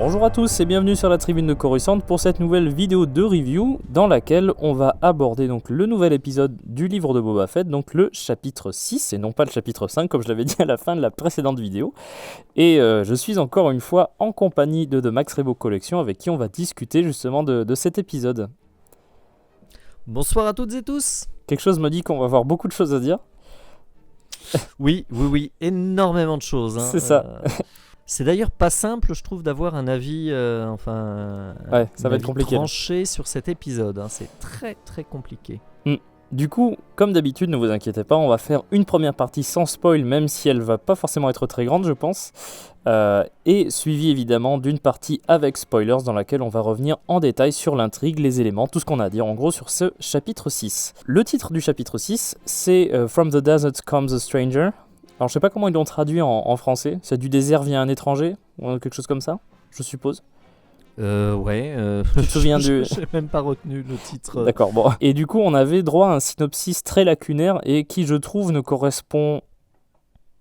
Bonjour à tous et bienvenue sur la tribune de Coruscant pour cette nouvelle vidéo de review dans laquelle on va aborder donc le nouvel épisode du livre de Boba Fett, donc le chapitre 6 et non pas le chapitre 5 comme je l'avais dit à la fin de la précédente vidéo. Et je suis encore une fois en compagnie de The Max Rebo Collection avec qui on va discuter justement de cet épisode. Bonsoir à toutes et tous. Quelque chose me dit qu'on va avoir beaucoup de choses à dire. Oui, énormément de choses. C'est ça. C'est d'ailleurs pas simple, je trouve, d'avoir un avis, ça va être compliqué. Tranché sur cet épisode. C'est très très compliqué. Du coup, comme d'habitude, ne vous inquiétez pas, on va faire une première partie sans spoil, même si elle va pas forcément être très grande, je pense, et suivie évidemment d'une partie avec spoilers dans laquelle on va revenir en détail sur l'intrigue, les éléments, tout ce qu'on a à dire en gros sur ce chapitre 6. Le titre du chapitre 6, c'est From the Desert Comes a Stranger. Alors je sais pas comment ils l'ont traduit en français, c'est du désert vient un étranger, ou quelque chose comme ça, je suppose. Tu te souviens du... J'ai même pas retenu le titre. D'accord, bon. Et du coup, on avait droit à un synopsis très lacunaire et qui, je trouve, ne correspond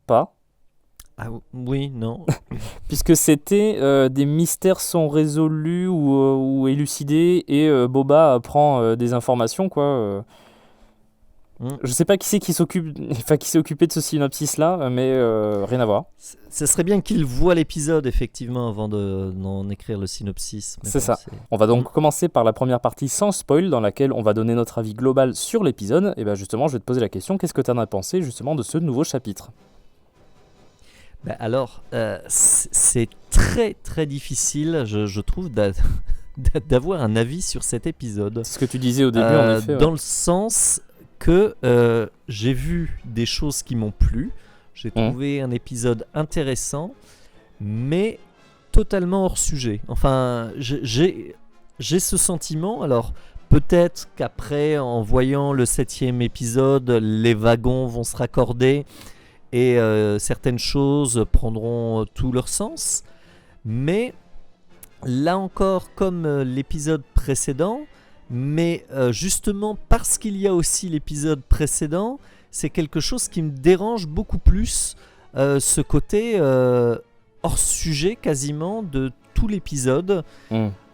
pas. Ah oui, non. Puisque c'était des mystères sont résolus ou élucidés et Boba apprend des informations, quoi. Je sais pas qui c'est qui s'est occupé de ce synopsis-là, mais rien à voir. Ce serait bien qu'il voit l'épisode, effectivement, avant d'en écrire le synopsis. C'est ça. On va donc commencer par la première partie sans spoil, dans laquelle on va donner notre avis global sur l'épisode. Et bien justement, je vais te poser la question, qu'est-ce que tu en as pensé justement de ce nouveau chapitre ? Alors, c'est très très difficile, je trouve, d'avoir un avis sur cet épisode. C'est ce que tu disais au début, en effet. Dans le sens que j'ai vu des choses qui m'ont plu, j'ai trouvé un épisode intéressant, mais totalement hors sujet. Enfin, j'ai ce sentiment, alors peut-être qu'après, en voyant le 7e épisode, les wagons vont se raccorder et certaines choses prendront tout leur sens, mais là encore, comme l'épisode précédent, mais justement parce qu'il y a aussi l'épisode précédent, c'est quelque chose qui me dérange beaucoup plus, ce côté hors sujet quasiment de tout l'épisode.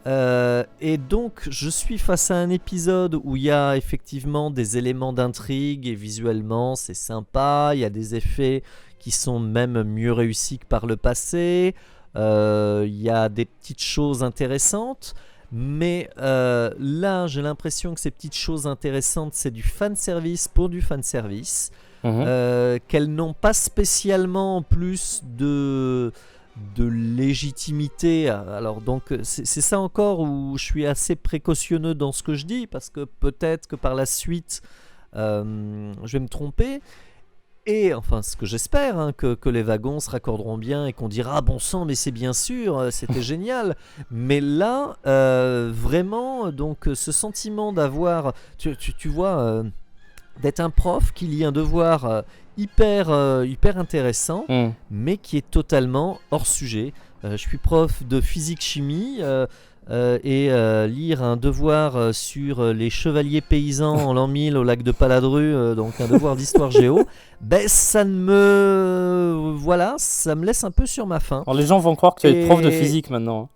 Et donc je suis face à un épisode où il y a effectivement des éléments d'intrigue et visuellement c'est sympa, il y a des effets qui sont même mieux réussis que par le passé, il y a des petites choses intéressantes. Mais là, j'ai l'impression que ces petites choses intéressantes, c'est du fanservice pour du fanservice, qu'elles n'ont pas spécialement plus de légitimité. Alors donc, c'est ça encore où je suis assez précautionneux dans ce que je dis, parce que peut-être que par la suite, je vais me tromper. Et enfin, ce que j'espère, que les wagons se raccorderont bien et qu'on dira bon sang, mais c'est bien sûr, c'était génial. Mais là, vraiment, donc ce sentiment d'avoir, tu vois, d'être un prof qui lit un devoir hyper intéressant, mais qui est totalement hors sujet. Je suis prof de physique-chimie. Et lire un devoir sur les chevaliers paysans en l'an 1000 au lac de Paladru, donc un devoir d'histoire géo, ça me laisse un peu sur ma faim. Alors les gens vont croire que tu es prof de physique maintenant.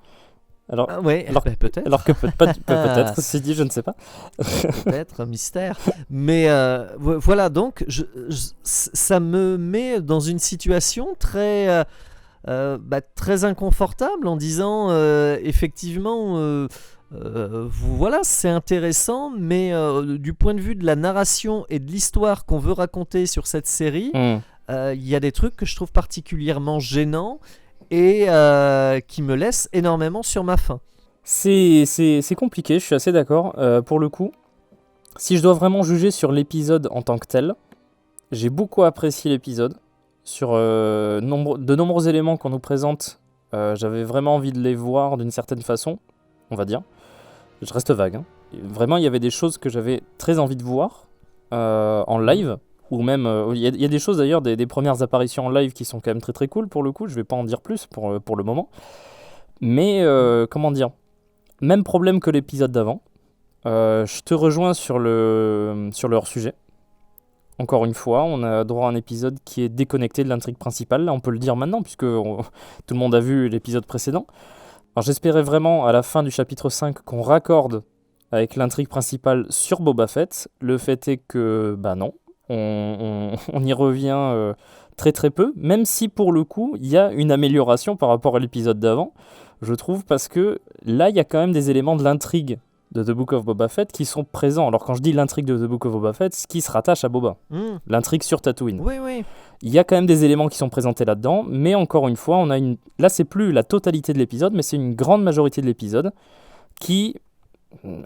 Alors, peut-être. Alors que peut-être, c'est dit, je ne sais pas. Peut-être, un mystère. Mais voilà, donc ça me met dans une situation très inconfortable en disant effectivement voilà, c'est intéressant, mais du point de vue de la narration et de l'histoire qu'on veut raconter sur cette série, il y a des trucs que je trouve particulièrement gênants et qui me laissent énormément sur ma faim. C'est compliqué, je suis assez d'accord. Pour le coup, si je dois vraiment juger sur l'épisode en tant que tel, j'ai beaucoup apprécié l'épisode. Sur de nombreux éléments qu'on nous présente, j'avais vraiment envie de les voir d'une certaine façon, on va dire. Je reste vague. Vraiment, il y avait des choses que j'avais très envie de voir en live, ou même, il y a des choses d'ailleurs, des premières apparitions en live qui sont quand même très très cool pour le coup, je vais pas en dire plus pour le moment. Mais, comment dire, même problème que l'épisode d'avant. Je te rejoins sur le hors-sujet. Encore une fois, on a droit à un épisode qui est déconnecté de l'intrigue principale. Là, on peut le dire maintenant, puisque tout le monde a vu l'épisode précédent. Alors j'espérais vraiment à la fin du chapitre 5 qu'on raccorde avec l'intrigue principale sur Boba Fett. Le fait est que, bah non, on y revient très très peu, même si pour le coup, il y a une amélioration par rapport à l'épisode d'avant, je trouve, parce que là, il y a quand même des éléments de l'intrigue de The Book of Boba Fett qui sont présents. Alors quand je dis l'intrigue de The Book of Boba Fett, ce qui se rattache à Boba, l'intrigue sur Tatooine. Oui, oui. Il y a quand même des éléments qui sont présentés là-dedans, mais encore une fois, là c'est plus la totalité de l'épisode, mais c'est une grande majorité de l'épisode qui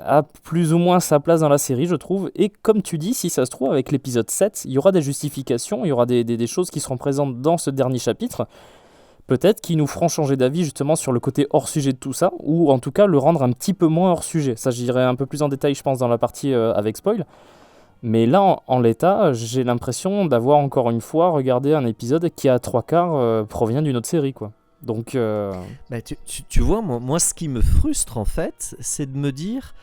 a plus ou moins sa place dans la série, je trouve. Et comme tu dis, si ça se trouve, avec l'épisode 7, il y aura des justifications, il y aura des choses qui seront présentes dans ce dernier chapitre, peut-être qui nous feront changer d'avis justement sur le côté hors-sujet de tout ça, ou en tout cas le rendre un petit peu moins hors-sujet. Ça, j'irai un peu plus en détail, je pense, dans la partie avec spoil. Mais là, en l'état, j'ai l'impression d'avoir encore une fois regardé un épisode qui, à 3/4, provient d'une autre série, quoi. Donc, Bah, tu vois, moi, ce qui me frustre en fait, c'est de me dire,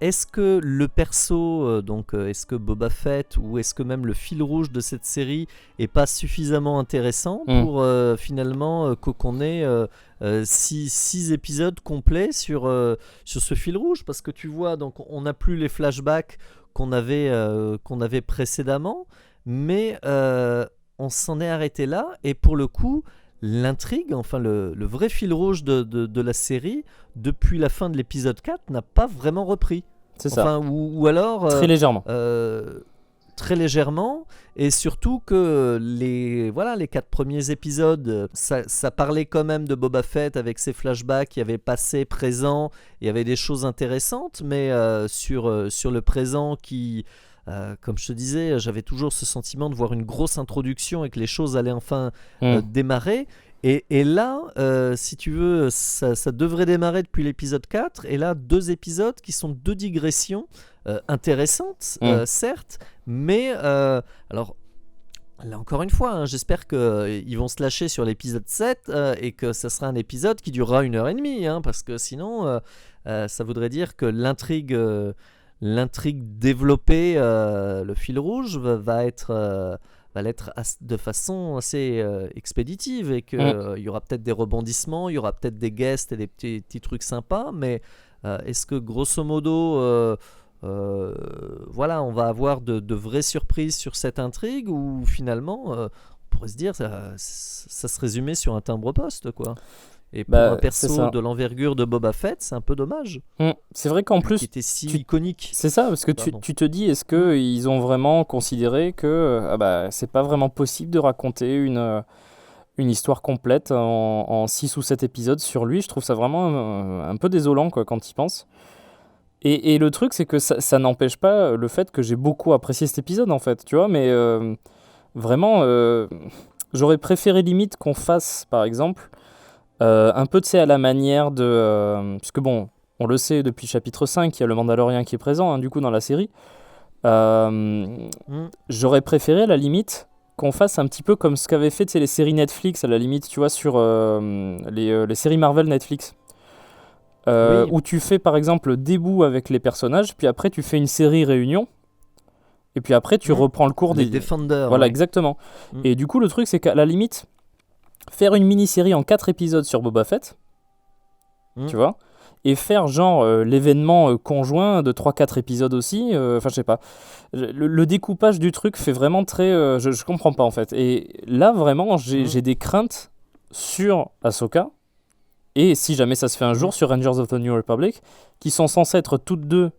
est-ce que le perso, est-ce que Boba Fett ou est-ce que même le fil rouge de cette série est pas suffisamment intéressant pour finalement qu'on ait 6 épisodes complets sur ce fil rouge, parce que tu vois, donc on n'a plus les flashbacks qu'on avait précédemment, mais on s'en est arrêté là, et pour le coup l'intrigue, enfin le vrai fil rouge de la série, depuis la fin de l'épisode 4, n'a pas vraiment repris. c'est ça. Enfin, ou alors Très légèrement. très légèrement, et surtout que les 4 premiers épisodes, ça parlait quand même de Boba Fett avec ses flashbacks, il y avait passé, présent, il y avait des choses intéressantes, mais sur le présent qui... comme je te disais, j'avais toujours ce sentiment de voir une grosse introduction et que les choses allaient enfin démarrer. Et là, si tu veux, ça devrait démarrer depuis l'épisode 4. Et là, 2 épisodes qui sont 2 digressions intéressantes, certes. Mais, alors, là encore une fois, hein, j'espère qu'ils vont se lâcher sur l'épisode 7 et que ça sera un épisode qui durera 1h30. Hein, parce que sinon, ça voudrait dire que l'intrigue développée, le fil rouge, va l'être de façon assez expéditive, et qu'il y aura peut-être des rebondissements, il y aura peut-être des guests et des petits trucs sympas, mais est-ce que grosso modo on va avoir de vraies surprises sur cette intrigue, ou finalement on pourrait se dire ça se résumait sur un timbre-poste, quoi. Et pour un perso de l'envergure de Boba Fett, c'est un peu dommage. C'est vrai qu'en plus, qui était si iconique. C'est ça, parce que tu te dis, est-ce qu'ils ont vraiment considéré que c'est pas vraiment possible de raconter une histoire complète en 6 ou 7 épisodes sur lui. Je trouve ça vraiment un peu désolant, quoi, quand tu y penses. Et le truc, c'est que ça n'empêche pas le fait que j'ai beaucoup apprécié cet épisode, en fait, tu vois, mais vraiment, j'aurais préféré limite qu'on fasse, par exemple, un peu, tu sais, à la manière de... parce que bon, on le sait, depuis chapitre 5, il y a le Mandalorien qui est présent, hein, du coup, dans la série. J'aurais préféré, à la limite, qu'on fasse un petit peu comme ce qu'avaient fait, tu sais, les séries Netflix, à la limite, tu vois, sur les séries Marvel Netflix. Oui. Où tu fais, par exemple, le début avec les personnages, puis après, tu fais une série réunion, et puis après, tu reprends le cours les des... Defenders. Voilà, ouais. exactement. Et du coup, le truc, c'est qu'à la limite, faire une mini-série en 4 épisodes sur Boba Fett, tu vois, et faire genre l'événement conjoint de 3-4 épisodes aussi, enfin je sais pas. Le découpage du truc fait vraiment très... je comprends pas en fait. Et là vraiment j'ai des craintes sur Ahsoka, et si jamais ça se fait un jour sur Rangers of the New Republic, qui sont censées être toutes deux...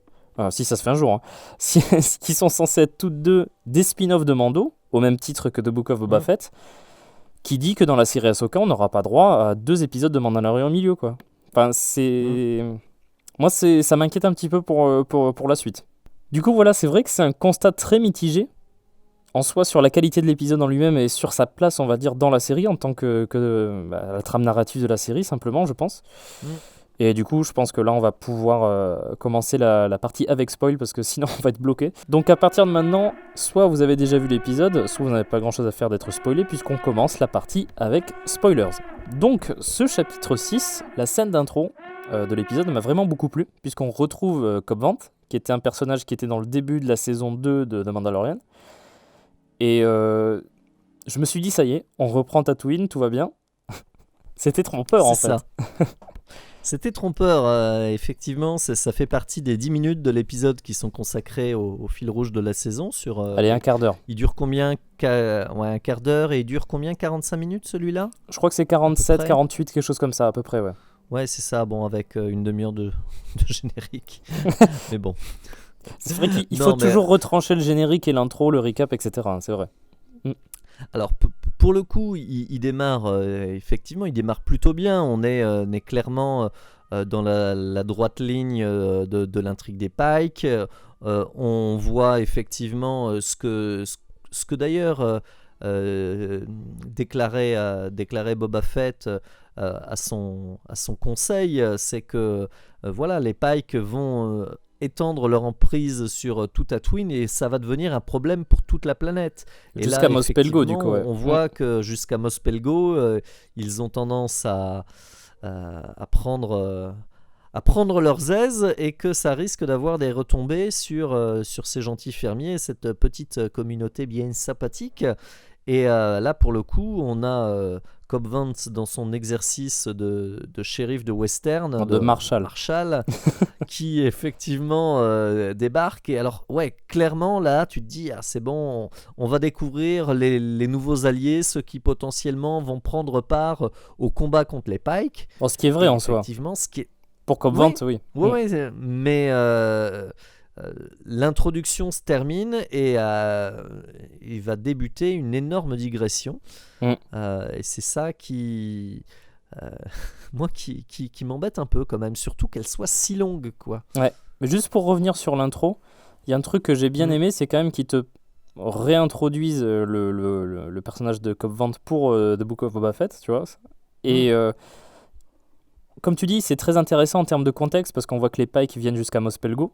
si ça se fait un jour, hein, qui sont censées être toutes deux des spin-offs de Mando, au même titre que The Book of Boba Fett, qui dit que dans la série Ahsoka, on n'aura pas droit à 2 épisodes de Mandalorian au milieu, quoi. Enfin, c'est... Moi, ça m'inquiète un petit peu pour la suite. Du coup, voilà, c'est vrai que c'est un constat très mitigé, en soi, sur la qualité de l'épisode en lui-même et sur sa place, on va dire, dans la série, en tant que la trame narrative de la série, simplement, je pense. Et du coup, je pense que là, on va pouvoir commencer la partie avec spoil, parce que sinon, on va être bloqué. Donc, à partir de maintenant, soit vous avez déjà vu l'épisode, soit vous n'avez pas grand-chose à faire d'être spoilé, puisqu'on commence la partie avec spoilers. Donc, ce chapitre 6, la scène d'intro de l'épisode m'a vraiment beaucoup plu, puisqu'on retrouve Cobb Vanth, qui était un personnage qui était dans le début de la saison 2 de Mandalorian. Et je me suis dit, ça y est, on reprend Tatooine, tout va bien. C'était trompeur, en fait. C'est ça. C'était trompeur, effectivement, ça fait partie des 10 minutes de l'épisode qui sont consacrés au fil rouge de la saison. Allez, un quart d'heure. Il dure combien un quart d'heure, et il dure combien 45 minutes celui-là? Je crois que c'est 47, 48, quelque chose comme ça, à peu près, ouais. Ouais, c'est ça, bon, avec une demi-heure de générique. Mais bon. C'est vrai qu'il faut toujours retrancher le générique et l'intro, le recap, etc. C'est vrai. Alors, pour le coup, il démarre, effectivement, il démarre plutôt bien. On est clairement dans la droite ligne de l'intrigue des Pike. On voit effectivement ce que d'ailleurs déclarait Boba Fett à son conseil, c'est que voilà, les Pike vont étendre leur emprise sur tout Tatooine et ça va devenir un problème pour toute la planète. Jusqu'à Mos Pelgo, du coup. Ouais. On voit que jusqu'à Mos Pelgo, ils ont tendance à prendre leurs aises et que ça risque d'avoir des retombées sur ces gentils fermiers, cette petite communauté bien sympathique. Et là, pour le coup, on a Cobb Vanth dans son exercice de shérif de western, de Marshall, qui effectivement débarque. Et alors, ouais, clairement, là, tu te dis, ah, c'est bon, on va découvrir les nouveaux alliés, ceux qui potentiellement vont prendre part au combat contre les Pike. Bon, ce qui est vrai en soi. Effectivement, ce qui est... Pour Cobb Vanth, oui. Oui, mais l'introduction se termine et il va débuter une énorme digression. Et c'est ça qui m'embête un peu quand même, surtout qu'elle soit si longue, quoi. Ouais, mais juste pour revenir sur l'intro, il y a un truc que j'ai bien aimé, c'est quand même qu'ils te réintroduisent le personnage de Cobb Vanth pour The Book of Boba Fett, tu vois. Et comme tu dis, c'est très intéressant en termes de contexte parce qu'on voit que les Pike viennent jusqu'à Mos Pelgo.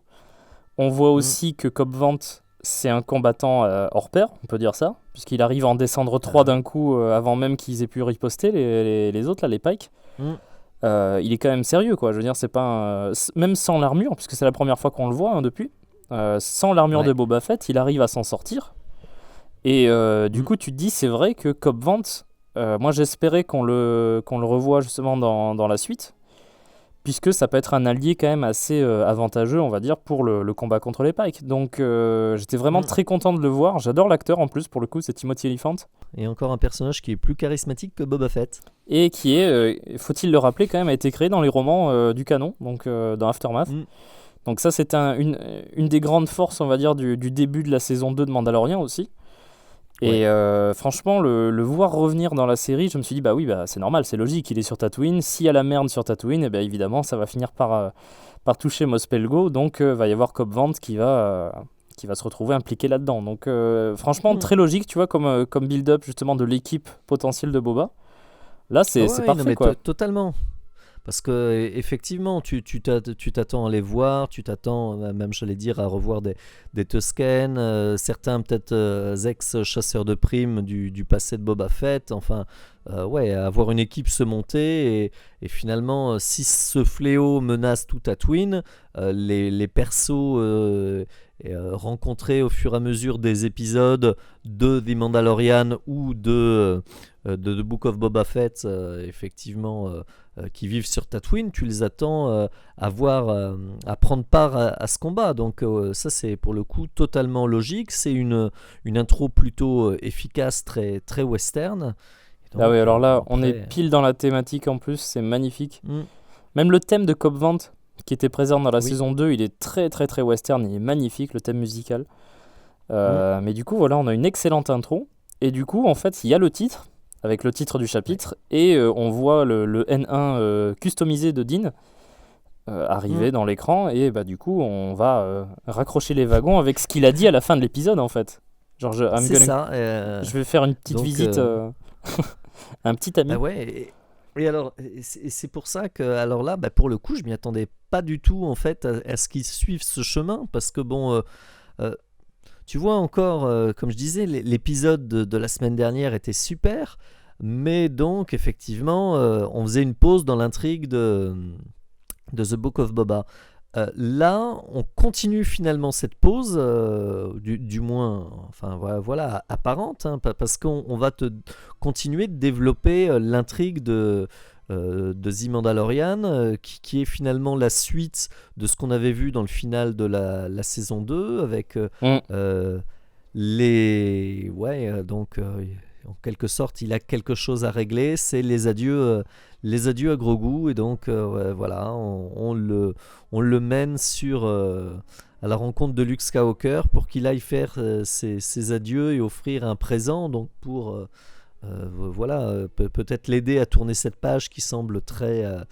On voit aussi que Cobb Vanth, c'est un combattant hors pair, on peut dire ça, puisqu'il arrive à en descendre 3 d'un coup avant même qu'ils aient pu riposter les autres, là, les Pike. Il est quand même sérieux, quoi. Je veux dire, c'est pas même sans l'armure, puisque c'est la première fois qu'on le voit depuis. Sans l'armure de Boba Fett, il arrive à s'en sortir. Et du coup, tu te dis, c'est vrai que Cobb Vanth, moi j'espérais qu'on le revoie justement dans la suite, puisque ça peut être un allié quand même assez avantageux, on va dire, pour le combat contre les Pike. Donc j'étais vraiment très content de le voir. J'adore l'acteur en plus, pour le coup, c'est Timothy Olyphant. Et encore un personnage qui est plus charismatique que Boba Fett. Et qui est, faut-il le rappeler quand même, a été créé dans les romans du canon, donc dans Aftermath. Donc ça, c'est une des grandes forces, on va dire, du début de la saison 2 de Mandalorian aussi. Et franchement, le voir revenir dans la série, je me suis dit, bah oui, bah, c'est normal, c'est logique, il est sur Tatooine. S'il y a la merde sur Tatooine, eh ben, évidemment, ça va finir par toucher Mos Pelgo. Donc, va y avoir Cobb Vanth qui va se retrouver impliqué là-dedans. Donc, franchement, très logique, tu vois, comme build-up justement de l'équipe potentielle de Boba. Là, c'est parfait, mais quoi. Totalement. Parce que effectivement, tu t'attends à les voir, tu t'attends même, j'allais dire, à revoir des Tusken, certains peut-être ex-chasseurs de primes du passé de Boba Fett. Enfin, avoir une équipe se monter et finalement, si ce fléau menace tout Tatooine, les persos rencontrés au fur et à mesure des épisodes de The Mandalorian ou de The Book of Boba Fett, effectivement, qui vivent sur Tatooine, tu les attends à prendre part à ce combat. Donc ça, c'est pour le coup totalement logique. C'est une intro plutôt efficace, très, très western. Donc, ah oui, alors là, on est pile dans la thématique en plus, c'est magnifique. Même le thème de Cobb Vanth, qui était présent dans la saison 2, il est très très très western, il est magnifique, le thème musical. Mais du coup, voilà, on a une excellente intro. Et du coup, en fait, il y a le titre, avec le titre du chapitre, et on voit le N1 customisé de Din arriver dans l'écran, et bah, du coup, on va raccrocher les wagons avec ce qu'il a dit à la fin de l'épisode, en fait. Genre, je vais faire une petite visite, un petit ami. Bah ouais, et alors, c'est pour ça que, alors là, bah pour le coup, je m'y attendais pas du tout, en fait, à ce qu'ils suivent ce chemin, parce que bon... tu vois encore, comme je disais, l'épisode de la semaine dernière était super, mais donc effectivement, on faisait une pause dans l'intrigue de The Book of Boba. Là, on continue finalement cette pause, du moins, enfin voilà, apparente, hein, parce qu'on va continuer de développer l'intrigue de de The Mandalorian, qui est finalement la suite de ce qu'on avait vu dans le final de la saison 2, avec en quelque sorte, il a quelque chose à régler, c'est les adieux à Grogu, et donc voilà, on le mène à la rencontre de Luke Skywalker pour qu'il aille faire ses adieux et offrir un présent, donc pour peut-être l'aider à tourner cette page qui semble très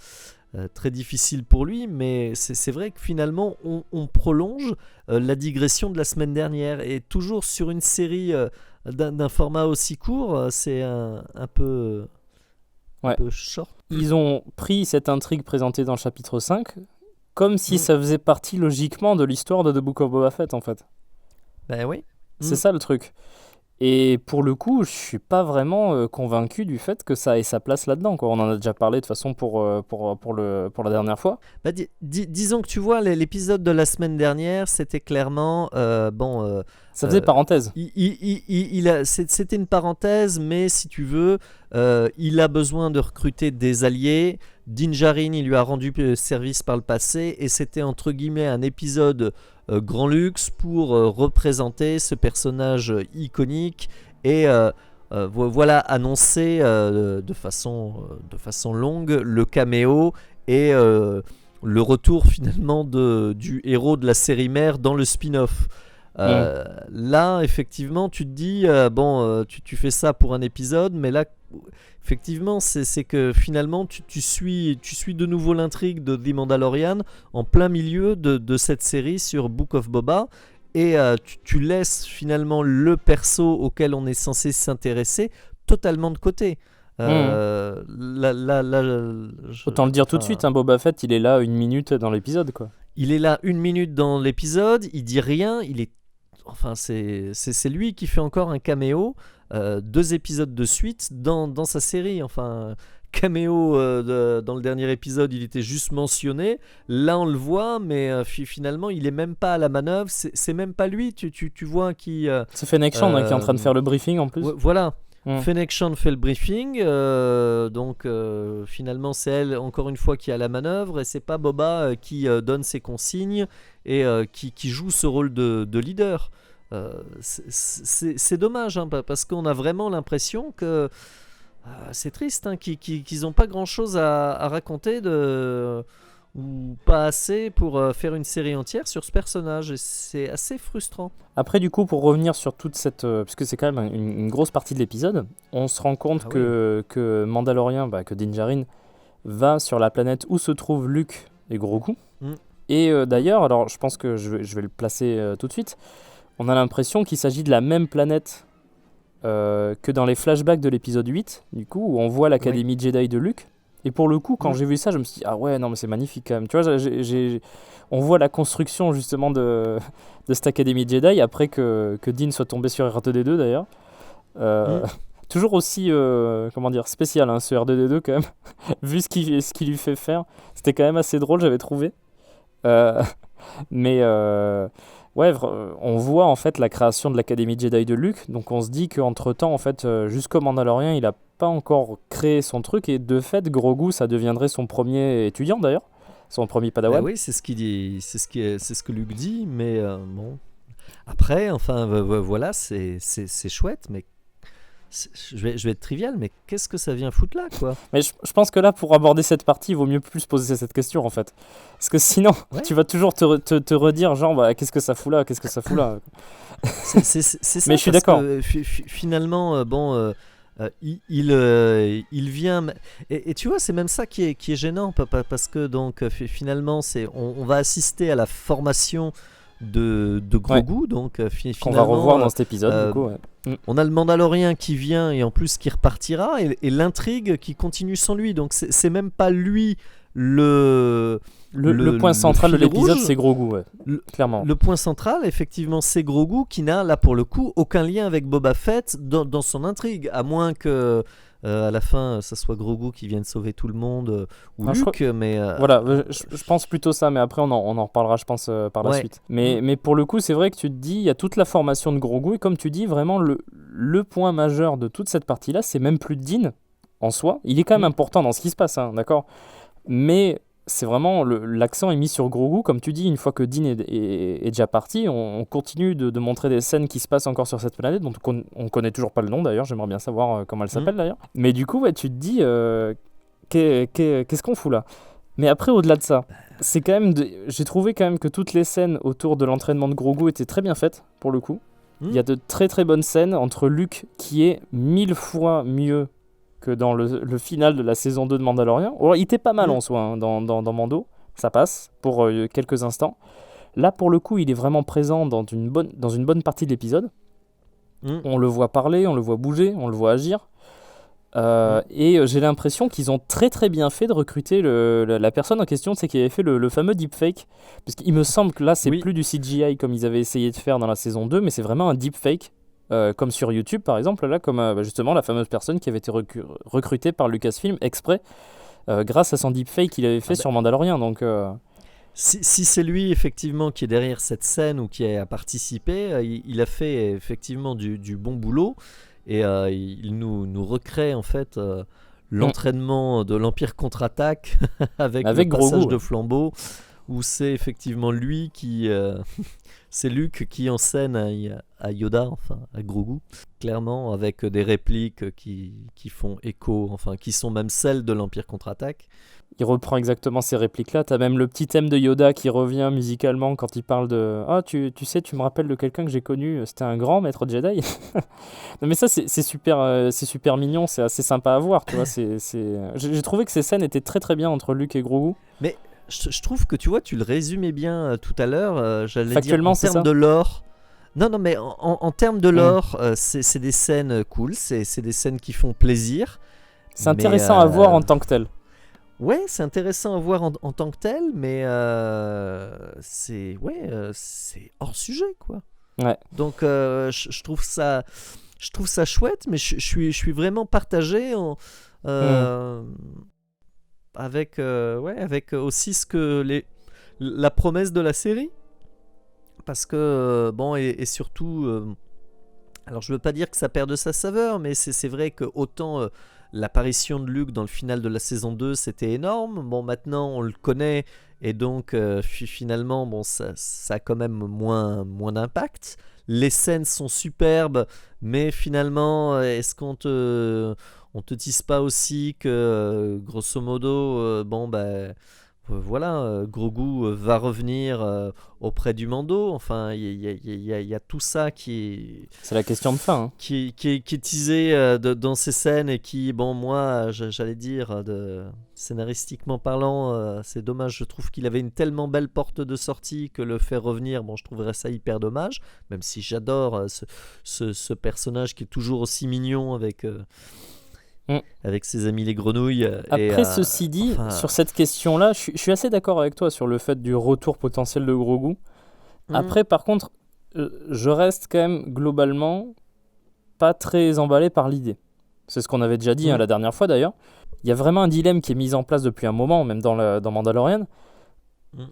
difficile pour lui, mais c'est vrai que finalement on prolonge la digression de la semaine dernière, et toujours sur une série d'un format aussi court, c'est un peu short. Ils ont pris cette intrigue présentée dans le chapitre 5 comme si ça faisait partie logiquement de l'histoire de The Book of Boba Fett, en fait. Ben oui. C'est ça le truc. Et pour le coup, je suis pas vraiment convaincu du fait que ça ait sa place là-dedans, quoi. On en a déjà parlé de toute façon pour la dernière fois. Bah, disons que tu vois, l'épisode de la semaine dernière, c'était clairement ça faisait parenthèse. C'était une parenthèse, mais si tu veux, il a besoin de recruter des alliés. Din Djarin, il lui a rendu service par le passé, et c'était entre guillemets un épisode grand luxe pour représenter ce personnage iconique et voilà, annoncer de façon longue le caméo et le retour finalement du héros de la série mère dans le spin-off. Là, effectivement, tu te dis tu fais ça pour un épisode, mais là, effectivement, c'est que finalement, tu suis de nouveau l'intrigue de The Mandalorian en plein milieu de cette série sur Book of Boba, et tu laisses finalement le perso auquel on est censé s'intéresser totalement de côté. Autant le dire tout de suite, Boba Fett, il est là 1 minute dans l'épisode, quoi. Il est là 1 minute dans l'épisode, il dit rien, c'est lui qui fait encore un caméo 2 épisodes de suite dans sa série. Caméo dans le dernier épisode, il était juste mentionné. Là, on le voit, mais finalement, il est même pas à la manœuvre. C'est même pas lui. Tu vois qui. C'est Fennec Shand qui est en train de faire le briefing en plus. Voilà. Fennec Shand fait le briefing, donc finalement c'est elle encore une fois qui a la manœuvre, et c'est pas Boba qui donne ses consignes et qui joue ce rôle de leader. C'est dommage, parce qu'on a vraiment l'impression que c'est triste, qu'ils n'ont pas grand chose à raconter ou pas assez pour faire une série entière sur ce personnage, et c'est assez frustrant. Après, du coup, pour revenir sur toute cette... puisque c'est quand même une grosse partie de l'épisode, on se rend compte que Mandalorian, que Din Djarin, va sur la planète où se trouvent Luke et Grogu. Et d'ailleurs, alors je pense que je vais le placer tout de suite, on a l'impression qu'il s'agit de la même planète que dans les flashbacks de l'épisode 8, du coup, où on voit l'académie Jedi de Luke. Et pour le coup, quand j'ai vu ça, je me suis dit, ah ouais, non, mais c'est magnifique quand même. Tu vois, on voit la construction justement de cette académie Jedi après que Din soit tombé sur R2D2 d'ailleurs. Toujours aussi, spécial, ce R2D2 quand même, vu ce qu'il lui fait faire. C'était quand même assez drôle, j'avais trouvé. Mais on voit en fait la création de l'académie Jedi de Luke. Donc on se dit qu'entre temps, en fait, jusqu'au Mandalorian, il a pas encore créé son truc, et de fait Grogu ça deviendrait son premier étudiant d'ailleurs, son premier padawan. Oui, c'est ce qu'il dit, c'est ce que Luke dit, mais bon, après voilà, c'est chouette, mais je vais être trivial, mais qu'est-ce que ça vient foutre là, quoi? Mais je pense que là, pour aborder cette partie, il vaut mieux plus poser cette question en fait, parce que sinon tu vas toujours te redire genre qu'est-ce que ça fout là, c'est ça. Mais je suis d'accord. Finalement il vient, et tu vois, c'est même ça qui est gênant, parce que donc finalement on va assister à la formation de Grogu, donc finalement qu'on va revoir dans cet épisode, du coup, on a le Mandalorien qui vient, et en plus qui repartira, et l'intrigue qui continue sans lui, donc c'est même pas lui le point central de l'épisode, c'est Grogu, clairement. Le point central, effectivement, c'est Grogu, qui n'a là pour le coup aucun lien avec Boba Fett dans son intrigue, à moins que à la fin ça soit Grogu qui vienne sauver tout le monde, ou Luke, mais voilà, je pense plutôt ça, mais après on en reparlera, je pense, par la suite. Mais pour le coup, c'est vrai que tu te dis, il y a toute la formation de Grogu, et comme tu dis, vraiment le point majeur de toute cette partie là, c'est même plus Din, en soi. Il est quand même Mm. important dans ce qui se passe, hein, d'accord? Mais c'est vraiment l'accent est mis sur Grogu, comme tu dis, une fois que Dean est déjà parti, on continue de montrer des scènes qui se passent encore sur cette planète, dont on connaît toujours pas le nom d'ailleurs, j'aimerais bien savoir comment elle Mm. s'appelle d'ailleurs. Mais du coup, ouais, tu te dis, qu'est-ce qu'on fout là? Mais après, au-delà de ça, c'est quand même j'ai trouvé quand même que toutes les scènes autour de l'entraînement de Grogu étaient très bien faites, pour le coup. Il y a Mm. de très très bonnes scènes entre Luke, qui est 1000 fois mieux que dans le final de la saison 2 de Mandalorian. Alors, il était pas mal Mm. en soi, hein, dans Mando, ça passe pour quelques instants. Là, pour le coup, il est vraiment présent dans une bonne partie de l'épisode. Mm. On le voit parler, on le voit bouger, on le voit agir. Mm. Et j'ai l'impression qu'ils ont très très bien fait de recruter la personne en question, c'est qui avait fait le fameux deepfake. Parce qu'il me semble que là, c'est Oui. plus du CGI comme ils avaient essayé de faire dans la saison 2, mais c'est vraiment un deepfake. Comme sur YouTube par exemple, là, comme justement la fameuse personne qui avait été recrutée par Lucasfilm exprès grâce à son deepfake qu'il avait fait Ah ben, sur Mandalorian. Donc, si c'est lui effectivement qui est derrière cette scène ou qui a participé, il a fait effectivement du bon boulot et il nous recrée en fait mm, l'entraînement de l'Empire contre-attaque avec le avec passage Grogu, ouais. de flambeau où c'est effectivement lui qui c'est Luke qui enseigne à Yoda, enfin à Grogu, clairement avec des répliques qui font écho, enfin qui sont même celles de l'Empire contre-attaque. Il reprend exactement ces répliques-là. T'as même le petit thème de Yoda qui revient musicalement quand il parle de Ah, tu sais, tu me rappelles de quelqu'un que j'ai connu, c'était un grand maître Jedi. Non, mais ça, c'est super mignon, c'est assez sympa à voir, tu vois. J'ai trouvé que ces scènes étaient très très bien entre Luke et Grogu. Mais je trouve que tu vois, tu le résumais bien tout à l'heure, j'allais dire Factuellement, en c'est termes ça. de lore. Non, non, mais en termes de Mm. lore, c'est des scènes cool, c'est des scènes qui font plaisir. C'est Mais intéressant à voir en tant que tel. ouais, c'est intéressant à voir en tant que tel, mais c'est hors sujet, quoi. Ouais. Donc je trouve ça chouette, mais je suis vraiment partagé Mm. euh, avec aussi la promesse de la série. Parce que, bon, et surtout, alors je veux pas dire que ça perd de sa saveur, mais c'est vrai que autant l'apparition de Luke dans le final de la saison 2, c'était énorme. Bon, maintenant, on le connaît, et donc, finalement, bon, ça a quand même moins d'impact. Les scènes sont superbes, mais finalement, est-ce on te tease pas aussi que, grosso modo, bon, bah, voilà, Grogu va revenir auprès du Mando. Enfin, il y a tout ça C'est la question de fin, hein. qui est teasé dans ces scènes et qui, bon, moi, j'allais dire, scénaristiquement parlant, c'est dommage. Je trouve qu'il avait une tellement belle porte de sortie que le faire revenir, bon, je trouverais ça hyper dommage. Même si j'adore ce personnage qui est toujours aussi mignon Mm. avec ses amis les grenouilles. Après, ceci dit, Enfin, sur cette question-là, je suis assez d'accord avec toi sur le fait du retour potentiel de Grogu. Après, par contre, je reste quand même globalement pas très emballé par l'idée. C'est ce qu'on avait déjà dit, hein, la dernière fois d'ailleurs. Il y a vraiment un dilemme qui est mis en place depuis un moment, même dans Mandalorian,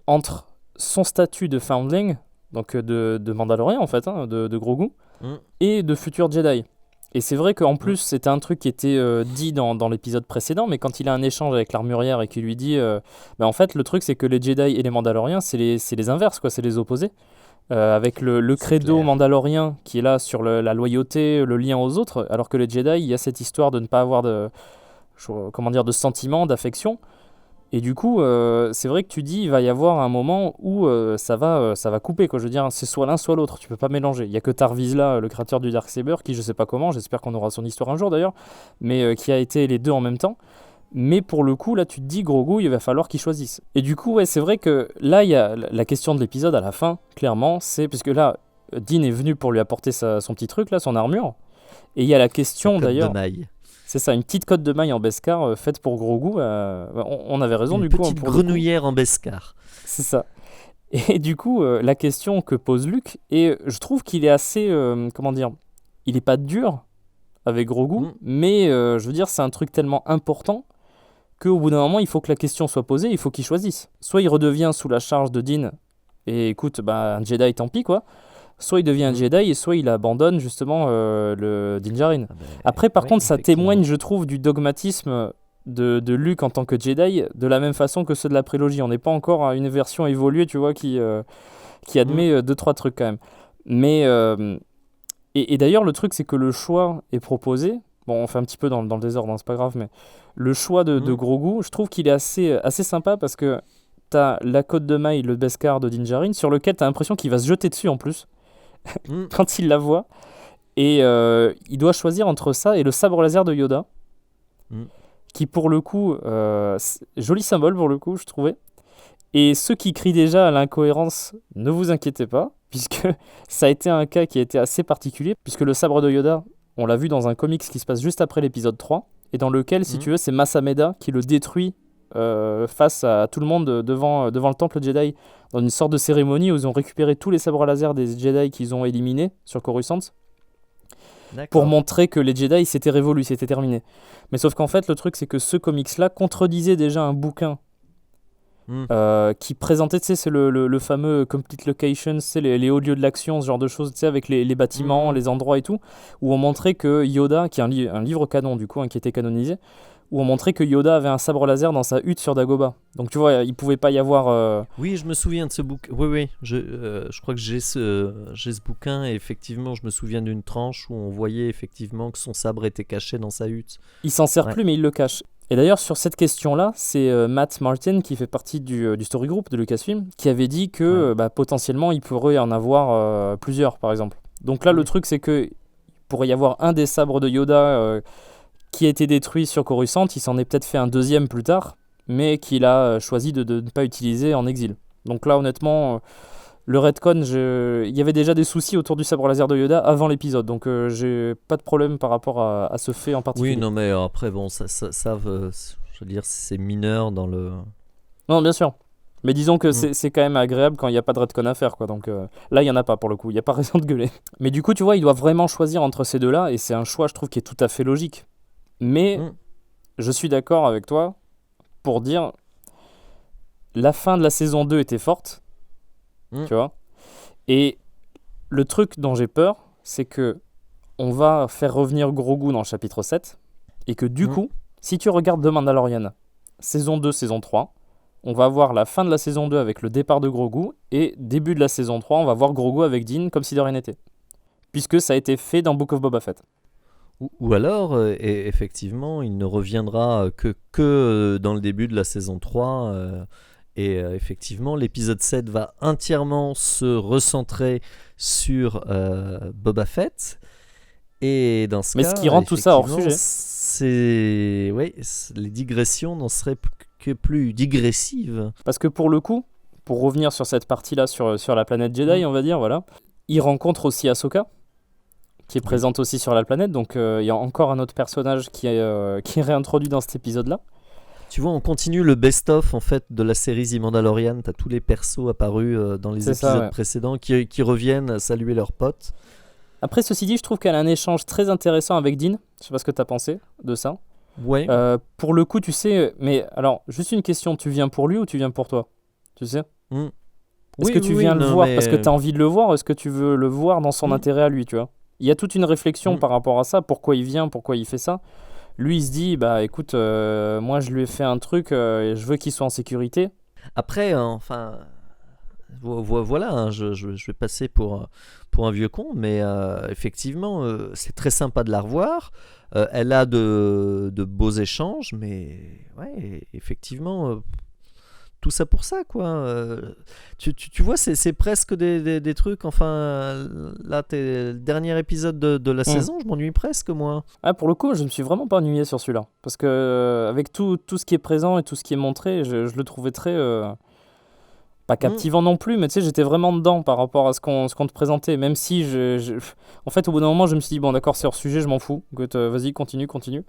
entre son statut de Foundling, donc de Mandalorian en fait, hein, de Grogu, et de futur Jedi. Et c'est vrai qu'en plus, c'était un truc qui était dit dans l'épisode précédent, mais quand il a un échange avec l'armurière et qu'il lui dit en fait, le truc, c'est que les Jedi et les Mandaloriens, c'est les inverses, quoi, c'est les opposés. Avec le credo clair. mandalorien qui est là sur la loyauté, le lien aux autres, alors que les Jedi, il y a cette histoire de ne pas avoir de sentiments, d'affection. Et du coup, c'est vrai que tu dis, il va y avoir un moment où ça va couper, quoi. Je veux dire, c'est soit l'un, soit l'autre. Tu peux pas mélanger. Il y a que Tar Vizsla, le créateur du Darksaber, qui je sais pas comment, j'espère qu'on aura son histoire un jour d'ailleurs, mais qui a été les deux en même temps. Mais pour le coup, là, tu te dis, Grogu, il va falloir qu'il choisisse. Et du coup, ouais, c'est vrai que là, il y a la question de l'épisode à la fin, clairement, c'est puisque là, Dean est venu pour lui apporter son petit truc, là, son armure. Et il y a la question d'ailleurs. C'est ça, une petite cotte de maille en Beskar faite pour Grogu. On avait raison une du coup. Petite grenouillère en Beskar. C'est ça. Et du coup, la question que pose Luke, et je trouve qu'il est assez, comment dire, il est pas dur avec Grogu, mais je veux dire, c'est un truc tellement important qu'au bout d'un moment, il faut que la question soit posée, il faut qu'il choisisse. Soit il redevient sous la charge de Dean, et écoute, un Jedi, tant pis quoi. soit il devient un Jedi, et soit il abandonne justement le Din Djarin. Après, par contre, ça témoigne, je trouve, du dogmatisme de Luke en tant que Jedi, de la même façon que ceux de la prélogie. On n'est pas encore à une version évoluée, tu vois, qui admet 2-3 trucs quand même. Mais, et d'ailleurs, le truc, c'est que le choix est proposé. Bon, on fait un petit peu dans le désordre, hein, c'est pas grave, mais le choix de Grogu, je trouve qu'il est assez sympa parce que t'as la côte de maille, le Beskar de Din Djarin, sur lequel t'as l'impression qu'il va se jeter dessus en plus, quand il la voit. Et il doit choisir entre ça et le sabre laser de Yoda, qui pour le coup, joli symbole pour le coup, je trouvais. Et ceux qui crient déjà à l'incohérence, ne vous inquiétez pas, puisque ça a été un cas qui a été assez particulier, puisque le sabre de Yoda, on l'a vu dans un comics qui se passe juste après l'épisode 3, et dans lequel, si tu veux, c'est Masameda qui le détruit face à tout le monde devant le temple Jedi, dans une sorte de cérémonie où ils ont récupéré tous les sabres laser des Jedi qu'ils ont éliminés sur Coruscant, pour montrer que les Jedi s'étaient révolus, c'était terminé. Mais sauf qu'en fait, le truc, c'est que ce comics-là contredisait déjà un bouquin qui présentait, tu sais, c'est le fameux Complete Locations, c'est les hauts lieux de l'action, ce genre de choses, tu sais, avec les bâtiments, les endroits et tout, où on montrait que Yoda, qui est un livre canon du coup, qui était canonisé, où on montrait que Yoda avait un sabre laser dans sa hutte sur Dagobah. Donc tu vois, il pouvait pas y avoir... Oui, je me souviens de ce bouquin. Oui, je crois que j'ai ce bouquin, et effectivement, je me souviens d'une tranche où on voyait effectivement que son sabre était caché dans sa hutte. Il s'en sert plus, mais il le cache. Et d'ailleurs, sur cette question-là, c'est Matt Martin, qui fait partie du story group de Lucasfilm, qui avait dit que potentiellement, il pourrait en avoir plusieurs, par exemple. Donc là, le truc, c'est qu'il pourrait y avoir un des sabres de Yoda qui a été détruit sur Coruscant. Il s'en est peut-être fait un deuxième plus tard, mais qu'il a choisi de ne pas utiliser en exil. Donc là, honnêtement... Le retcon, il y avait déjà des soucis autour du sabre laser de Yoda avant l'épisode, donc j'ai pas de problème par rapport à ce fait en particulier. Oui, non, mais après, bon, ça je veux dire, c'est mineur dans le... Non, bien sûr. Mais disons que c'est quand même agréable quand il n'y a pas de retcon à faire, quoi. Donc là, il n'y en a pas pour le coup, il n'y a pas raison de gueuler. Mais du coup, tu vois, il doit vraiment choisir entre ces deux-là, et c'est un choix, je trouve, qui est tout à fait logique. Mais je suis d'accord avec toi pour dire la fin de la saison 2 était forte. Tu vois, et le truc dont j'ai peur, c'est que on va faire revenir Grogu dans le chapitre 7, et que du coup, si tu regardes The Mandalorian, saison 2, saison 3, on va voir la fin de la saison 2 avec le départ de Grogu, et début de la saison 3, on va voir Grogu avec Din comme si de rien n'était, puisque ça a été fait dans Book of Boba Fett. Ou alors, effectivement, il ne reviendra que dans le début de la saison 3, et effectivement, l'épisode 7 va entièrement se recentrer sur Boba Fett. Et dans ce cas, ce qui rend tout ça hors sujet. Les digressions n'en seraient que plus digressives. Parce que pour le coup, pour revenir sur cette partie-là, sur la planète Jedi, on va dire, voilà, il rencontre aussi Ahsoka, qui est présente aussi sur la planète. Donc il y a encore un autre personnage qui est réintroduit dans cet épisode-là. Tu vois, on continue le best-of en fait de la série The Mandalorian. T'as tous les persos apparus dans les épisodes précédents qui reviennent saluer leurs potes. Après, ceci dit, je trouve qu'elle a un échange très intéressant avec Din. Je sais pas ce que t'as pensé de ça. Ouais. Pour le coup, tu sais, mais alors, juste une question, tu viens pour lui ou tu viens pour toi? Tu sais Est-ce que tu viens le voir parce que t'as envie de le voir, ou est-ce que tu veux le voir dans son intérêt à lui, tu vois? Il y a toute une réflexion par rapport à ça, pourquoi il vient, pourquoi il fait ça. Lui, il se dit, bah écoute, moi je lui ai fait un truc, et je veux qu'il soit en sécurité. Après, voilà, je vais passer pour un vieux con, mais effectivement, c'est très sympa de la revoir. Elle a de beaux échanges, mais ouais, effectivement, tout ça pour ça, quoi. Tu vois, c'est presque des trucs, enfin, là, le dernier épisode de la saison, je m'ennuie presque, moi. Ah, pour le coup, je me suis vraiment pas ennuyé sur celui-là, parce que avec tout ce qui est présent et tout ce qui est montré, je le trouvais très... pas captivant non plus, mais tu sais, j'étais vraiment dedans par rapport à ce qu'on te présentait, même si en fait, au bout d'un moment, je me suis dit, bon d'accord, c'est hors sujet, je m'en fous, vas-y, continue.